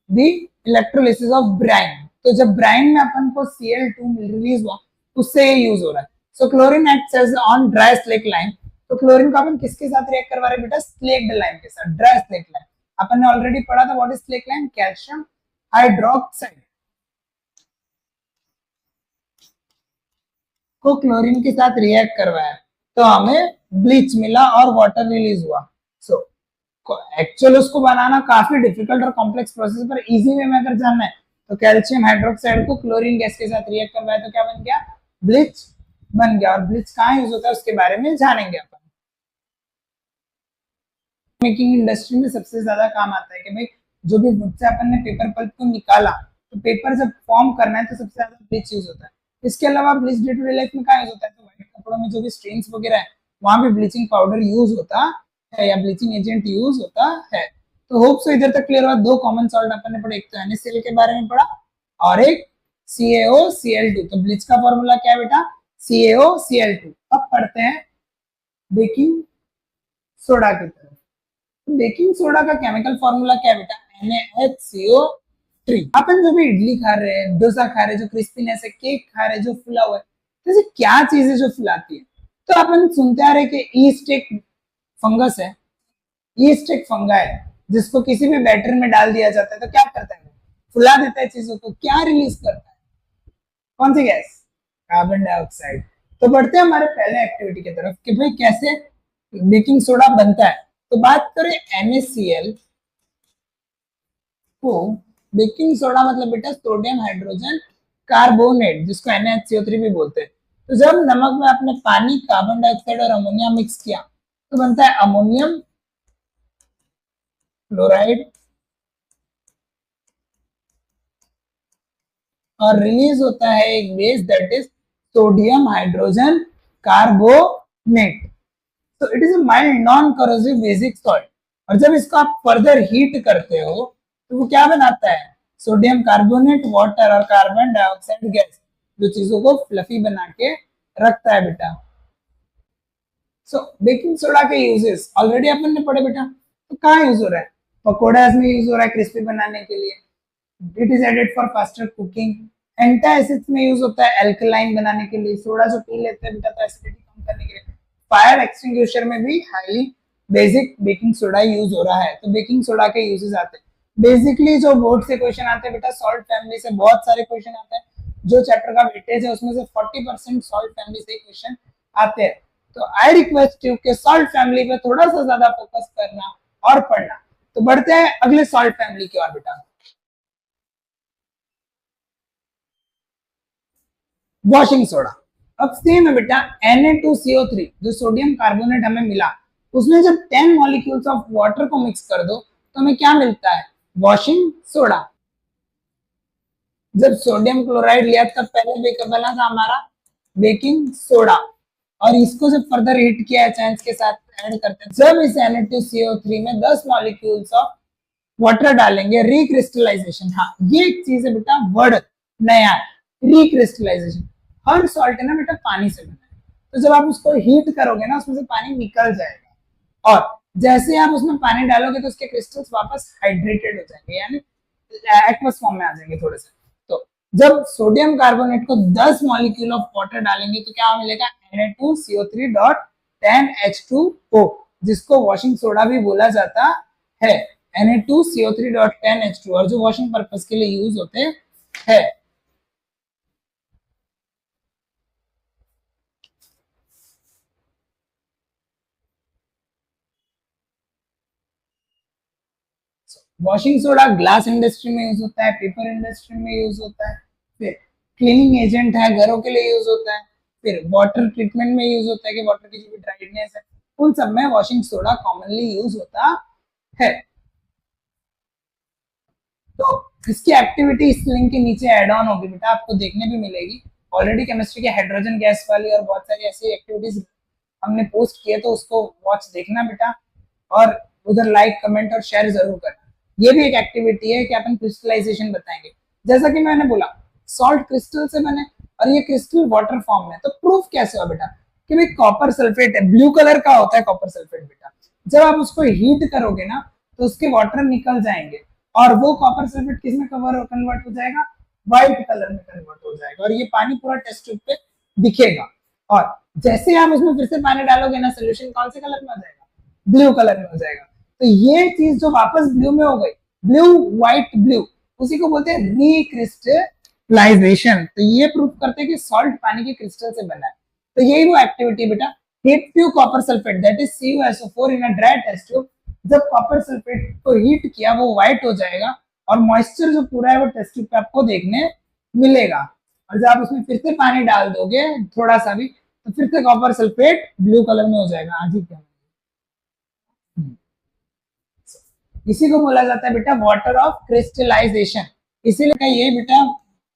the electrolysis of Bryan. तो जब ब्राइन में अपन को Cl2 रिलीज हुआ उससे ये यूज हो रहा है। So chlorine acts as on dry slake lime. तो क्लोरीन को अपन किसके साथ रिएक्ट करवा रहे हैं बेटा, स्लेक्ड लाइम के साथ, ड्राई स्लेक लाइम। अपन ने ऑलरेडी पढ़ा था what is slack lime, calcium hydroxide को क्लोरीन के साथ रिएक्ट करवाया तो हमें ब्लीच मिला और वाटर रिलीज हुआ। सो एक्चुअल उसको बनाना काफी डिफिकल्ट और कॉम्प्लेक्स प्रोसेस, पर इजी वे में अगर जानना है तो कैल्शियम हाइड्रोक्साइड को क्लोरीन गैस के साथ रिएक्ट करवाया तो क्या बन गया, ब्लीच बन गया। और ब्लीच कहाँ यूज होता है उसके बारे में जानेंगे अपन। मेकिंग इंडस्ट्री में सबसे ज्यादा काम आता है कि भाई जो भी वुड से अपन ने पेपर पल्प को निकाला तो पेपर जब फॉर्म करना है तो सबसे ज्यादा ब्लीच यूज होता है। इसके अलावा bleach day to day life में कहाँ यूज होता है, तो व्हाइट कपड़ों में जो भी स्टेन्स वगैरह है वहां भी ब्लीचिंग पाउडर यूज होता है या ब्लीचिंग एजेंट यूज होता है। तो होप सो इधर तक क्लियर हुआ। दो कॉमन सॉल्ट अपन ने पढ़े, एक तो NaCl के बारे में पढ़ा और एक CaOCl2। तो ब्लीच का फॉर्मूला क्या है बेटा, CaOCl2। अब पढ़ते हैं बेकिंग सोडा की तरफ। बेकिंग सोडा का केमिकल फॉर्मूला क्या है बेटा, NaHCO3। अपन जो भी इडली खा रहे हैं, डोसा खा रहे हैं, जो क्रिस्पीनेस है, केक खा रहे हैं जो फुला हुआ है, जैसे क्या चीज है जो फुलाती है। तो अपन सुनते आ रहे कि ईस्ट एक फंगस है, ईस्ट एक फंगा है जिसको किसी भी बैटर में डाल दिया जाता है तो क्या करता है, फुला देता है चीजों को। क्या रिलीज करता है, कौन सी गैस, कार्बन डाइऑक्साइड। तो बढ़ते हैं हमारे पहले एक्टिविटी की तरफ कि भाई कैसे बेकिंग सोडा बनता है। तो बात करें NaCl को, बेकिंग सोडा मतलब बेटा सोडियम हाइड्रोजन कार्बोनेट, जिसको NaHCO3 भी बोलते हैं। तो जब नमक में आपने पानी, कार्बन डाइऑक्साइड और अमोनिया मिक्स किया तो बनता है अमोनियम क्लोराइड और रिलीज होता है एक base that is sodium hydrogen carbonate. तो it is a mild non corrosive basic salt. और जब इसको आप फर्दर हीट करते हो तो वो क्या बनाता है, सोडियम कार्बोनेट, वाटर और कार्बन डाइऑक्साइड गैस, जो चीजों को फ्लफी बना के रखता है बेटा। सो बेकिंग सोडा के यूजेस ऑलरेडी अपन ने पढ़े बेटा। तो कहाँ यूज हो रहा है, पकौड़ा में यूज हो रहा है क्रिस्पी बनाने के लिए। It is added for faster cooking. Antacids में यूज होता है एल्कलाइन बनाने के लिए। सोडा जो पी लेते हैं बेटा तो एसिडिटी कम करने के लिए। फायर एक्सटिंग्विशर में भी highly basic baking soda use हो रहा है। तो बेकिंग सोडा के यूजेस आते हैं बेसिकली जो बोर्ड से क्वेश्चन आते हैं बेटा, सॉल्ट फैमिली से बहुत सारे क्वेश्चन आते हैं। जो चैप्टर का वेटेज है उसमें से 40% सॉल्ट फैमिली से क्वेश्चन आते हैं। तो आई रिक्वेस्ट यू के सॉल्ट फैमिली पे थोड़ा सा ज्यादा फोकस करना और पढ़ना। तो बढ़ते हैं अगले सॉल्ट फैमिली की ओर बेटा, वॉशिंग सोडा। अब सेम है बेटा, Na2CO3 जो सोडियम कार्बोनेट हमें मिला, उसमें जब 10 मॉलिक्यूल्स ऑफ वाटर को मिक्स कर दो तो हमें क्या मिलता है, वॉशिंग सोडा। जब सोडियम क्लोराइड लिया तब पहले बना था हमारा बेकिंग सोडा, और इसको जब फर्दर हीट किया चांस के साथ ऐड करते हैं, जब इस Na2CO3 में 10 मॉलिक्यूल्स ऑफ वाटर डालेंगे, रिक्रिस्टलाइजेशन। हाँ, ये एक चीज है बेटा, वर्ड नया है, रिक्रिस्टलाइजेशन। हर सॉल्ट है ना बेटा पानी से बना है, तो जब आप उसको हीट करोगे ना उसमें से पानी निकल जाएगा, और जैसे आप उसमें पानी डालोगे तो उसके क्रिस्टल्स वापस हाइड्रेटेड हो जाएंगे, यानी एक्वस फॉर्म में आ जाएंगे थोड़े से। तो जब सोडियम कार्बोनेट को 10 मॉलिक्यूल ऑफ वाटर डालेंगे तो क्या मिलेगा, Na2CO3.10H2O, जिसको वॉशिंग सोडा भी बोला जाता है, Na2CO3.10H2, और जो वॉशिंग पर्पस के लिए यूज होते हैं। वॉशिंग सोडा ग्लास इंडस्ट्री में यूज होता है, पेपर इंडस्ट्री में यूज होता है, फिर क्लीनिंग एजेंट है, घरों के लिए यूज होता है, फिर वाटर ट्रीटमेंट में यूज होता है कि वाटर की जो भी ड्राइनेस है उन सब में वॉशिंग सोडा कॉमनली यूज होता है। तो इसकी एक्टिविटी इस लिंक के नीचे ऐड ऑन होगी बेटा, आपको देखने भी मिलेगी। ऑलरेडी केमिस्ट्री के हाइड्रोजन गैस वाली और बहुत सारी ऐसी एक्टिविटीज हमने पोस्ट किए, तो उसको वॉच देखना बेटा, और उधर लाइक कमेंट और शेयर जरूर करना। ये भी एक एक्टिविटी है कि अपन क्रिस्टलाइजेशन बताएंगे, जैसा कि मैंने बोला सॉल्ट क्रिस्टल से बने और ये क्रिस्टल वाटर फॉर्म में, तो प्रूफ कैसे हुआ बेटा कि भाई कॉपर सल्फेट है, ब्लू कलर का होता है कॉपर सल्फेट बेटा, जब आप उसको हीट करोगे ना तो उसके वाटर निकल जाएंगे और वो कॉपर सल्फेट किस में कन्वर्ट हो जाएगा, व्हाइट कलर में कन्वर्ट हो जाएगा, और ये पानी पूरा टेस्ट ट्यूब पे दिखेगा। और जैसे आप उसमें फिर से पानी डालोगे ना, सोल्यूशन कौन से कलर में हो जाएगा, ब्लू कलर में हो जाएगा। तो ये चीज जो वापस ब्लू में हो गई, ब्लू व्हाइट ब्लू, उसी को बोलते हैं रिक्रिस्टलाइजेशन। तो ये प्रूफ करते हैं कि सॉल्ट पानी के क्रिस्टल से बना है। तो यही वो एक्टिविटी बेटा, heat tube copper sulphate that is CuSO4 in a dry test tube. जब कॉपर सल्फेट को हीट किया वो व्हाइट हो जाएगा और मॉइस्चर जो पूरा है वो टेस्ट ट्यूब पे आपको देखने मिलेगा। और जब आप उसमें फिर से पानी डाल दोगे थोड़ा सा भी, तो फिर से कॉपर सल्फेट ब्लू कलर में हो जाएगा। आज ही क्या, इसी को बोला जाता है बेटा वाटर ऑफ क्रिस्टलाइजेशन। इसीलिए ये बेटा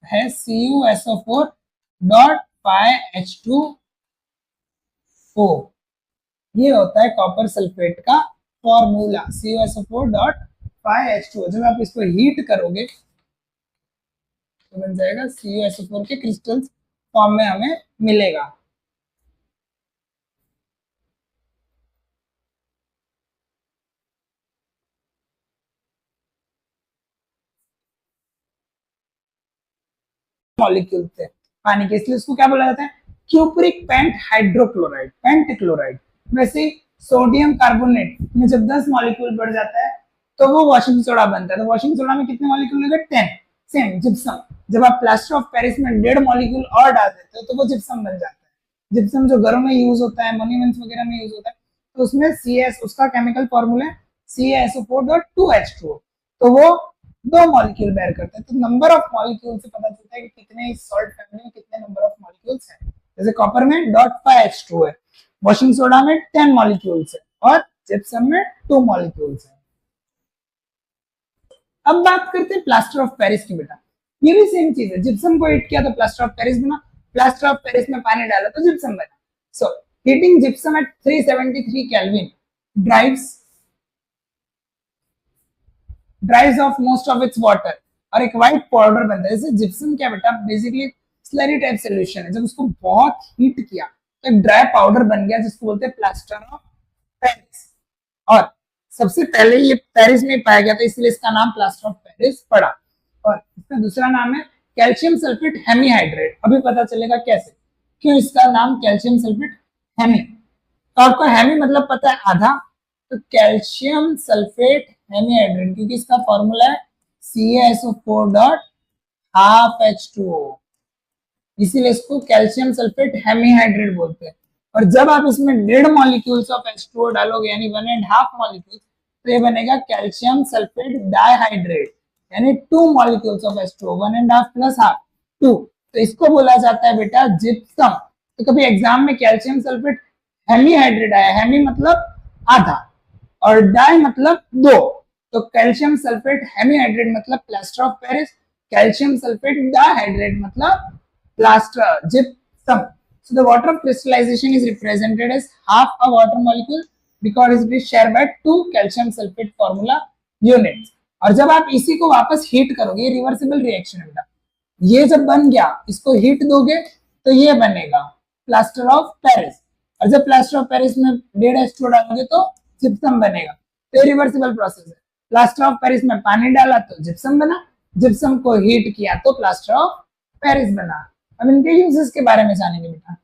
है CuSO4.5H2O, ये होता है कॉपर सल्फेट का फॉर्मूला CuSO4.5H2O। जब आप इसको हीट करोगे तो बन जाएगा CuSO4 के क्रिस्टल्स फॉर्म में हमें मिलेगा। मॉलिक्यूल थे पानी के, इसलिए उसको क्या बोला जाता है, cupric paint hydrochloride, paint chloride. वैसे सोडियम कार्बोनेट में जब 10 मॉलिक्यूल बढ़ जाता है तो वो वॉशिंग सोडा बनता है। तो वॉशिंग सोडा में कितने मॉलिक्यूल होंगे, 10। सेम जिप्सम, जब आप प्लास्टर ऑफ पेरिस में 1.5 मॉलिक्यूल और डाल देते हो तो वो जिप्सम बन जाता है। जिप्सम जो घरों में यूज होता है, मॉन्यूमेंट्स वगैरह में यूज होता है, तो उसमें CS, उसका केमिकल फॉर्मूला है CaSO4.2H2O, तो वो 2 मॉलिक्यूल बेयर करते हैं। तो नंबर ऑफ मॉलिक्यूल से पता चलता है कि कितने इस सॉल्ट फैमिली में कितने नंबर ऑफ मॉलिक्यूल्स हैं। जैसे कॉपर में .5H2 है, वॉशिंग सोडा में 10 मॉलिक्यूल्स है, और जिप्सम में 2 मॉलिक्यूल्स है। अब बात करते हैं प्लास्टर ऑफ पेरिस की बेटा, ये भी सेम चीज है, जिप्सम को हीट किया तो प्लास्टर ऑफ पेरिस बना, प्लास्टर ऑफ पेरिस में पानी डाला तो जिप्सम बना। So heating gypsum at 373 kelvin drives off most of its water, और एक व्हाइट पाउडर बनता है। जैसे जिप्सम क्या बेटा, बेसिकली स्लरी टाइप सॉल्यूशन है, जब उसको बहुत हीट किया तो एक ड्राई पाउडर बन गया जिसको बोलते हैं प्लास्टर ऑफ पेरिस। और सबसे पहले ये पेरिस में पाया गया था, इसलिए इसका नाम प्लास्टर ऑफ पेरिस पड़ा। और इसका दूसरा नाम है कैल्शियम सल्फेट हेमीहाइड्रेट। अभी पता चलेगा कैसे, क्यों इसका नाम कैल्शियम सल्फेट हेमी। तो आपको हेमी मतलब पता है आधा, तो कैल्शियम सल्फेट हेमीहाइड्रेट, क्योंकि इसका फॉर्मूला है CaSO4.12H2O, इसीलिए इसको कैल्शियम सल्फेट हेमीहाइड्रेट बोलते हैं। और जब आप इसमें 1.5 मॉलिक्यूल्स ऑफ H2O डालोगे, यानी 1.5 मॉलिक्यूल, तो ये बनेगा कैल्शियम सल्फेट डाइहाइड्रेट, यानी 2 molecules of H2O, 1.5 plus half 2। तो इसको बोला जाता है बेटा जिप्सम। तो कभी एग्जाम में कैल्शियम सल्फेट हेमीहाइड्रेट आया, हेमी मतलब आधा और डाई मतलब 2, तो कैल्शियम सल्फेट हेमीहाइड्रेट मतलब plaster of Paris, calcium sulphate dihydrate मतलब plaster gypsum. So the water of crystallization is represented as half a water molecule because it is shared by 2 calcium sulfate formula units। और जब आप इसी को वापस heat करोगे, ये रिवर्सिबल रिएक्शन है बेटा, ये जब बन गया इसको हीट दोगे तो ये बनेगा प्लास्टर ऑफ पेरिस, और जब प्लास्टर ऑफ पेरिस में 1.5 H2O डालोगे तो जिप्सम बनेगा। तो ये रिवर्सिबल प्रोसेस है। प्लास्टर ऑफ पेरिस में पानी डाला तो जिप्सम बना, जिप्सम को हीट किया तो प्लास्टर ऑफ पेरिस बना। अब इनके यूजेस के बारे में जानेंगे बेटा।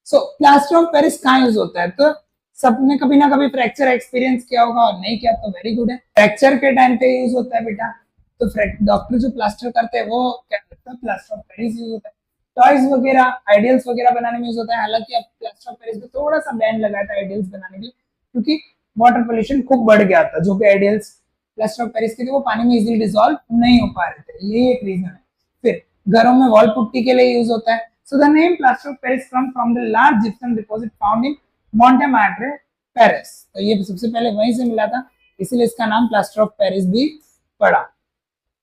सो प्लास्टर ऑफ पेरिस कहाँ यूज होता है, तो सबने कभी ना कभी फ्रैक्चर एक्सपीरियंस किया होगा, और नहीं किया तो वेरी गुड है। फ्रैक्चर के टाइम पे यूज होता है बेटा, तो डॉक्टर जो प्लास्टर करते हैं वो क्या करता है, प्लास्टर ऑफ पेरिस यूज होता है। टॉयज वगैरह, आइडियल्स वगैरह बनाने में यूज होता है। हालांकि अब प्लास्टर ऑफ पेरिस पे थोड़ा सा बैन लगाया था आइडियल्स बनाने के लिए, क्योंकि वाटर पोल्यूशन खूब बढ़ गया था। जो भी आइडियल्स प्लास्टर ऑफ पेरिस के थे वो पानी में इजीली डिसॉल्व नहीं हो पा रहे थे, ये एक रीजन है। फिर घरों में वॉल पुट्टी के लिए यूज होता है। So the name plaster of Paris comes from the large gypsum deposit found in Montmartre, Paris। तो ये सबसे पहले वहीं से मिला था, इसीलिए इसका नाम प्लास्टर ऑफ पेरिस भी पड़ा।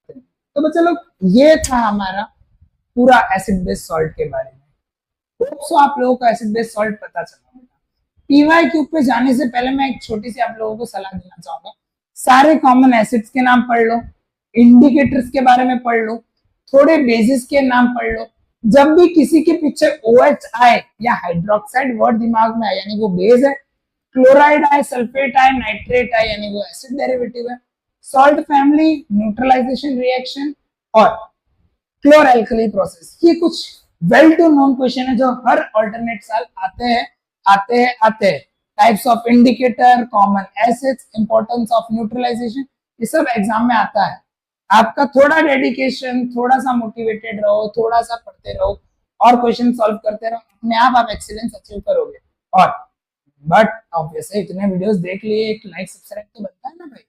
तो बच्चा लोग, ये था हमारा पूरा एसिड बेस सॉल्ट के बारे में। तो आप लोगों को एसिड बेस सॉल्ट पता चला। PYQ पे जाने से पहले मैं एक छोटी सी आप लोगों को सलाह देना चाहूंगा। सारे कॉमन एसिड्स के नाम पढ़ लो, इंडिकेटर्स के बारे में पढ़ लो, थोड़े बेसिस के नाम पढ़ लो। जब भी किसी के पीछे OH आए या हाइड्रोक्साइड वर्ड दिमाग में आए, यानी वो बेस है, क्लोराइड आए, सल्फेट आए, नाइट्रेट आए, यानी वो एसिड डेरिवेटिव है, सॉल्ट फैमिली, न्यूट्रलाइजेशन रिएक्शन और क्लोरएल्कली प्रोसेस, ये कुछ वेल टू नोन क्वेश्चन है जो हर अल्टरनेट साल आते हैं। Types of indicator, common acids, importance of neutralisation, ये सब एग्जाम में आता है। आपका थोड़ा डेडिकेशन, थोड़ा सा मोटिवेटेड रहो, थोड़ा सा पढ़ते रहो और क्वेश्चन सॉल्व करते रहो, अपने आप एक्सीलेंस अचीव करोगे। और बट ऑब्वियसली इतने वीडियोस देख लिए, एक लाइक सब्सक्राइब तो बनता है ना भाई।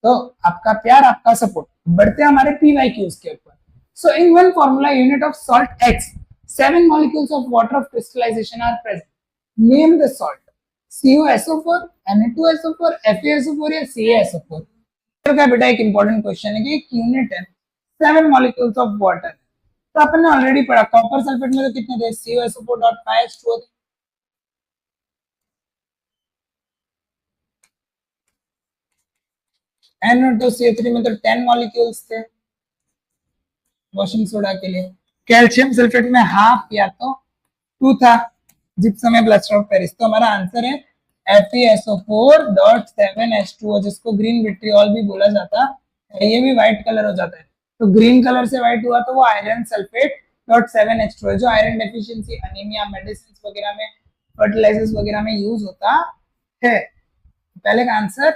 तो आपका प्यार, आपका सपोर्ट। बढ़ते हैं हमारे PYQs के ऊपर। So in one formula unit of salt X, 7 molecules of water of crystallization are present. Name the salt. CuSO4, Na2SO4, FeSO4 या CaSO4। का बेटा एक इंपॉर्टेंट क्वेश्चन है कि एक यूनिट है 7 मॉलिक्यूल्स ऑफ वाटर। तो अपन ने ऑलरेडी पढ़ा, कॉपर सल्फेट में तो कितने थे, CuSO4.5H2O थे। NO2CO3 में तो 10 मॉलिक्यूल्स थे वॉशिंग सोडा के लिए। कैल्शियम सल्फेट में हाफ या तो 2 था, जिप्सम में प्लास्टर ऑफ पेरिस। तो हमारा आंसर है FeSO4.7H2O, जिसको ग्रीन विट्रियोल भी बोला जाता है। ये भी व्हाइट कलर हो जाता है, तो ग्रीन कलर से व्हाइट हुआ तो वो आयरन सल्फेट .7H2O है, जो आयरन डेफिशिएंसी, अनीमिया, मेडिसिन वगैरह में, फर्टिलाइजर्स वगैरह में यूज होता है। पहले का आंसर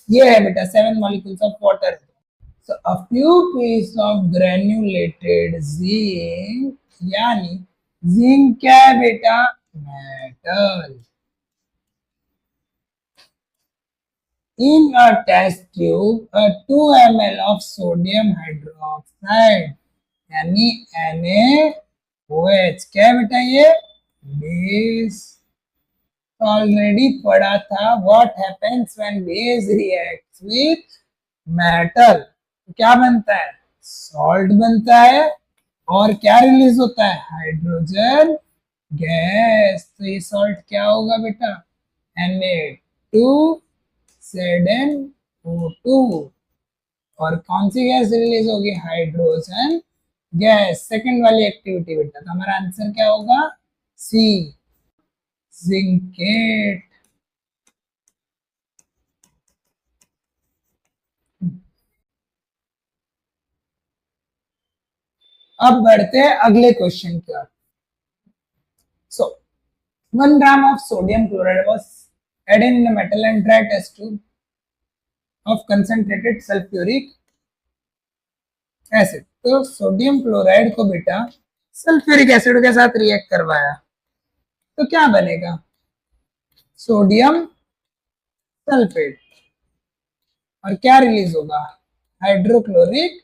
ये है बेटा, 7 molecules of water. So a few pieces of granulated zinc, यानी जिंक क्या है बेटा, metal. In a test tube, a 2 ml of sodium hydroxide, यानी NaOH क्या है बेटा, ये बेस। ऑलरेडी पढ़ा था, what happens when base reacts with metal, क्या बनता है, सॉल्ट बनता है, और क्या रिलीज होता है, हाइड्रोजन गैस। तो ये सॉल्ट क्या होगा बेटा, Na2ZnO2। और कौन सी गैस रिलीज होगी, हाइड्रोजन गैस। सेकंड वाली एक्टिविटी बेटा, तो हमारा आंसर क्या होगा, सी, जिंकेट। अब बढ़ते हैं अगले क्वेश्चन की ओर। सो 1 gram of sodium chloride was added in a metal and dry test tube of concentrated sulfuric acid। तो सोडियम क्लोराइड को बेटा सल्फ्यूरिक एसिड के साथ रिएक्ट करवाया तो क्या बनेगा, सोडियम सल्फेट, और क्या रिलीज होगा, हाइड्रोक्लोरिक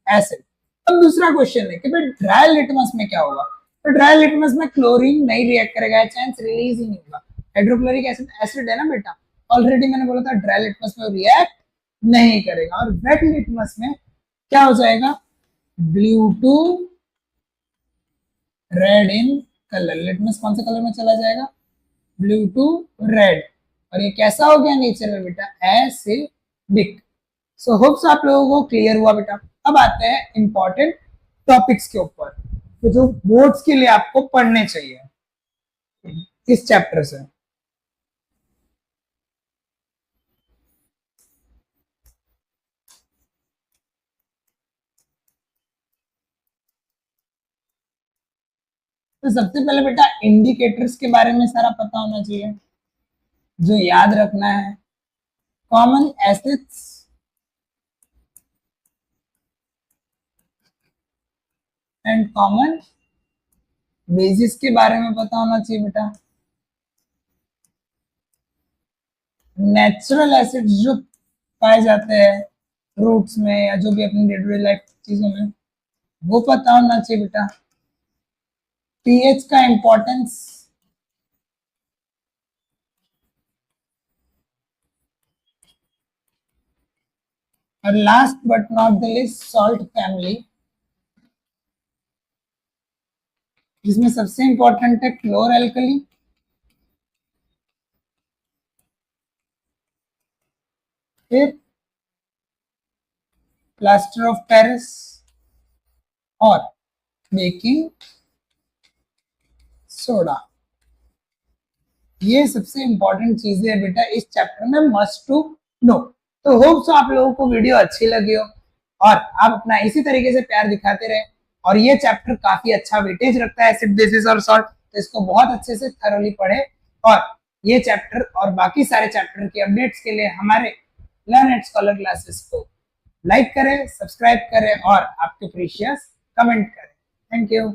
एसिड। अब दूसरा क्वेश्चन है कि भाई ड्राई लिटमस में क्या होगा। तो ड्राई लिटमस में क्लोरीन नहीं रिएक्ट करेगा, चांस रिलीज ही नहीं होगा। हाइड्रोक्लोरिक एसिड एसिड है ना बेटा, ऑलरेडी मैंने बोला था ड्राई लिटमस में रिएक्ट नहीं करेगा। और वेट लिटमस में क्या हो जाएगा, blue to red in colour. Litmus कौन से कलर में चला जाएगा, ब्लू टू रेड। और ये कैसा हो गया नेचर में बेटा, एसिडिक। सो होप्स आप लोगों को क्लियर हुआ बेटा। अब आते हैं इंपॉर्टेंट टॉपिक्स के ऊपर, तो जो बोर्ड्स के लिए आपको पढ़ने चाहिए इस चैप्टर से। तो सबसे पहले बेटा इंडिकेटर्स के बारे में सारा पता होना चाहिए। जो याद रखना है, common acids and common basis के बारे में पता होना चाहिए बेटा। नेचुरल एसिड्स जो पाए जाते हैं फ्रूट्स में या जो भी अपनी डे टू डे लाइफ चीजों में, वो पता होना चाहिए बेटा। पीएच का इंपॉर्टेंस, और last but not the list salt family, जिसमें सबसे इंपॉर्टेंट है क्लोर एल्कली, फिर प्लास्टर ऑफ पेरिस और बेकिंग सोडा। ये सबसे इंपॉर्टेंट चीजें है बेटा इस चैप्टर में, मस्ट टू नो। तो होप सो आप लोगों को वीडियो अच्छी लगी हो और आप अपना इसी तरीके से प्यार दिखाते रहे। और ये चैप्टर काफी अच्छा वेटेज रखता है, एसिड बेसिस और सॉल्ट, तो इसको बहुत अच्छे से थरोली पढ़े। और ये चैप्टर और बाकी सारे चैप्टर के अपडेट्स के लिए हमारे लर्न एट स्कॉलर क्लासेस को लाइक करें, सब्सक्राइब करें और आपके प्रीशियस कमेंट करें। Thank you.